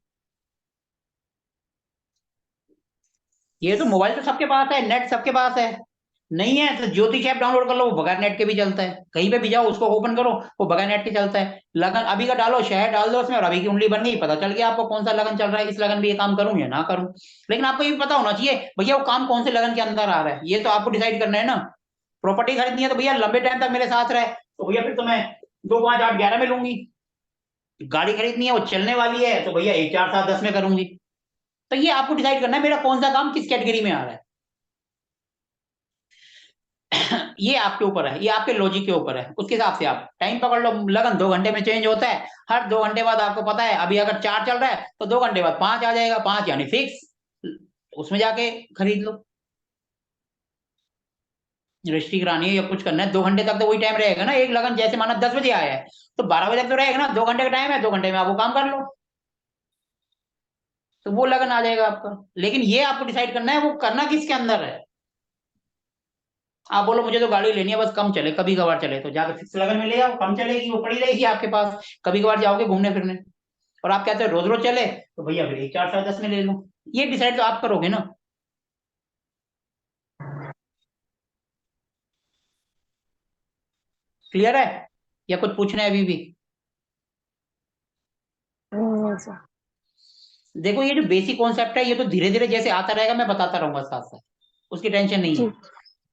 ये तो मोबाइल तो सबके पास है, नेट सबके पास है, नहीं है तो ज्योतिष ऐप डाउनलोड कर लो, वो बगैर नेट के भी चलता है, कहीं पे भी जाओ उसको ओपन करो वो बगैर नेट के चलता है। लगन अभी का डालो, शहर डाल दो उसमें और अभी की कुंडली बन गई, पता चल गया आपको कौन सा लगन चल रहा है, इस लगन में ये काम करूं या ना करूं। लेकिन आपको ये भी पता होना चाहिए भैया वो काम कौन से लगन के अंदर आ रहा है, ये तो आपको डिसाइड करना है ना। प्रॉपर्टी खरीदनी है तो भैया लंबे टाइम तक मेरे साथ रहे, तो भैया फिर तो मैं 2 5 8 11 में लूंगी। गाड़ी खरीदनी है वो चलने वाली है तो भैया 1 4 7 10 में करूंगी। तो ये आपको डिसाइड करना है मेरा कौन सा काम किस कैटेगरी में आ रहा है। ये आपके ऊपर है, ये आपके लॉजिक के ऊपर है, उसके हिसाब से आप टाइम पकड़ लो। लगन 2 घंटे में चेंज होता है, हर 2 घंटे बाद आपको पता है अभी अगर 4 चल रहा है तो 2 घंटे बाद 5 आ जाएगा, 5 यानी फिक्स, उसमें जाके खरीद लो। रजिस्ट्री करानी है या कुछ करना है 2 घंटे तक तो वही टाइम रहेगा ना। एक लगन जैसे माना 10 बजे आया है तो 12 बजे तक तो रहेगा ना, 2 घंटे का टाइम है, 2 घंटे में आप वो काम कर लो, तो वो लगन आ जाएगा आपका। लेकिन ये आपको डिसाइड करना है वो करना किसके अंदर है। आप बोलो मुझे तो गाड़ी लेनी है बस कम चले, कभी कभार चले, तो जाके फिक्स लगन में ले आओ, कम चलेगी वो पड़ी रहेगी आपके पास, कभी कभार जाओगे घूमने फिरने। और आप कहते हो रोज रोज चले तो भैया फिर 1 4 7 10 में ले लो। ये डिसाइड तो आप करोगे ना। क्लियर है या कुछ पूछना है अभी भी? सर। देखो ये जो बेसिक कॉन्सेप्ट है ये तो धीरे धीरे जैसे आता रहेगा मैं बताता रहूंगा साथ साथ, उसकी टेंशन नहीं है। जी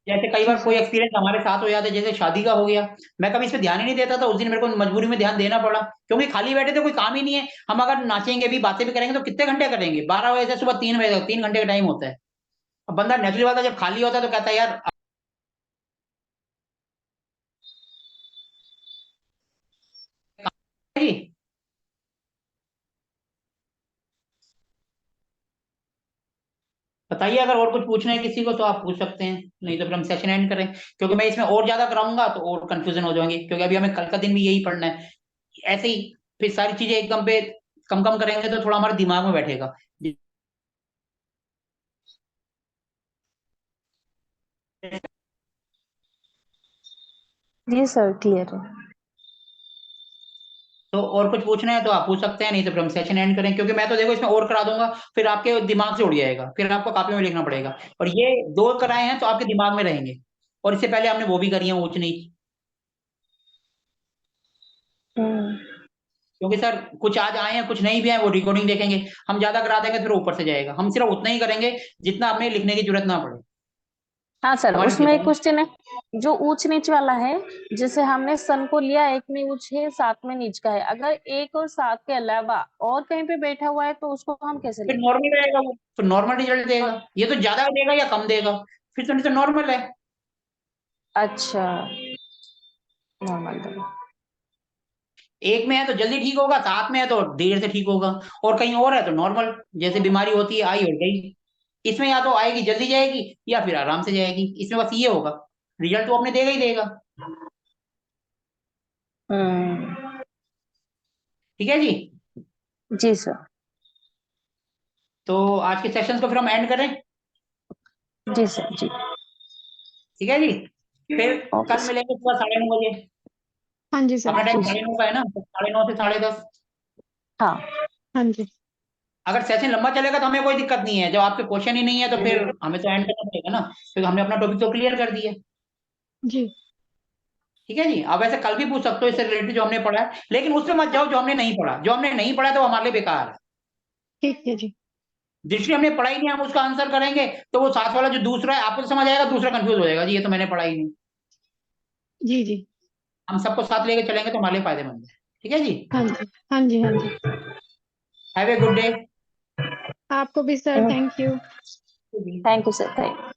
जैसे कई जी बार कोई सर। एक्सपीरियंस हमारे साथ हो जाता है, जैसे शादी का हो गया, मैं कभी इस पे ध्यान ही नहीं देता था, उस दिन मेरे को मजबूरी में ध्यान देना पड़ा क्योंकि खाली बैठे थे कोई काम ही नहीं है। हम अगर नाचेंगे भी बातें भी करेंगे तो कितने घंटे करेंगे, 12 बजे से सुबह 3 बजे तक, 3 घंटे का टाइम होता है। अब बंदा नेचुरली बात है जब खाली होता है तो कहता है यार जी। बताइए अगर और कुछ पूछना है किसी को तो आप पूछ सकते हैं, नहीं तो फिर हम सेशन एंड करें, क्योंकि मैं इसमें और ज्यादा कराऊंगा तो और कंफ्यूजन हो जाएंगे, क्योंकि अभी हमें कल का दिन भी यही पढ़ना है। ऐसे ही फिर सारी चीजें एकदम पे कम कम करेंगे तो थोड़ा हमारे दिमाग में बैठेगा। जी सर क्लियर है। तो और कुछ पूछना है तो आप पूछ सकते हैं, नहीं तो फिर हम सेशन एंड करें, क्योंकि मैं तो देखो इसमें और करा दूंगा फिर आपके दिमाग से उड़ जाएगा, फिर आपको कॉपी में लिखना पड़ेगा। और ये 2 कराए हैं तो आपके दिमाग में रहेंगे, और इससे पहले हमने वो भी करी है ऊंच नीच। हम्म, क्योंकि सर कुछ आज आए हैं कुछ नहीं भी आए वो रिकॉर्डिंग देखेंगे, हम ज्यादा करा देंगे फिर ऊपर से जाएगा, हम सिर्फ उतना ही करेंगे जितना हमें लिखने की जरूरत ना पड़े। हाँ सर हमारे उसमें एक दिमाग क्वेश्चन है जो ऊंच नीच वाला है। जैसे हमने सन को लिया, एक में ऊंच है सात में नीच का है, अगर एक और सात के अलावा और कहीं पे बैठा हुआ है तो उसको हम कैसे फिर लेंगे? नॉर्मल रहेगा, वो तो नॉर्मल रिजल्ट देगा, ये तो ज्यादा देगा या कम देगा, फिर तो नहीं तो नॉर्मल है। अच्छा, नॉर्मल देगा। एक में है तो जल्दी ठीक होगा, 7 में है तो देर से ठीक होगा, और कहीं और है तो नॉर्मल, जैसे बीमारी होती है आई और गई। इसमें या तो आएगी जल्दी जाएगी या फिर आराम से जाएगी, इसमें बस ये होगा, रिजल्ट तो अपने देगा ही देगा। हम्म। ठीक है जी। जी सर। तो आज के सेशन को फिर हम एंड करें। जी सर। जी। ठीक है जी। फिर कल Okay. मिलेंगे सुबह 9:30 बजे। हाँ जी सर। अपना टाइम जी। 9:30 का है ना, तो 9:30 से 10:30। हाँ। हाँ जी। अगर सेशन लंबा चलेगा तो हमें कोई दिक्कत नहीं है, जब आपके क्वेश्चन ही नहीं है तो फिर हमें तो एंड करना पड़ेगा ना, क्योंकि हमने अपना टॉपिक तो क्लियर कर दिया। जी। ठीक है जी। अब ऐसे कल भी पूछ सकते हो इससे रिलेटेड जो हमने पढ़ा है, लेकिन उसमें मत जाओ जो हमने नहीं पढ़ा। जो हमने नहीं पढ़ा तो वो हमारे लिए बेकार है। ठीक है जी। जिसकी हमने पढ़ा ही नहीं, हम उसका आंसर करेंगे तो वो साथ वाला जो दूसरा है आपको तो समझ आएगा, दूसरा कंफ्यूज हो जाएगा, जी ये तो मैंने पढ़ा ही नहीं। जी जी। हम सबको साथ लेके चलेंगे तो हमारे लिए फायदेमंद है। ठीक है जी। हाँ जी। हाँ जी। हाँ जी। Have a good day. आपको भी sir, thank you. Thank you sir, thank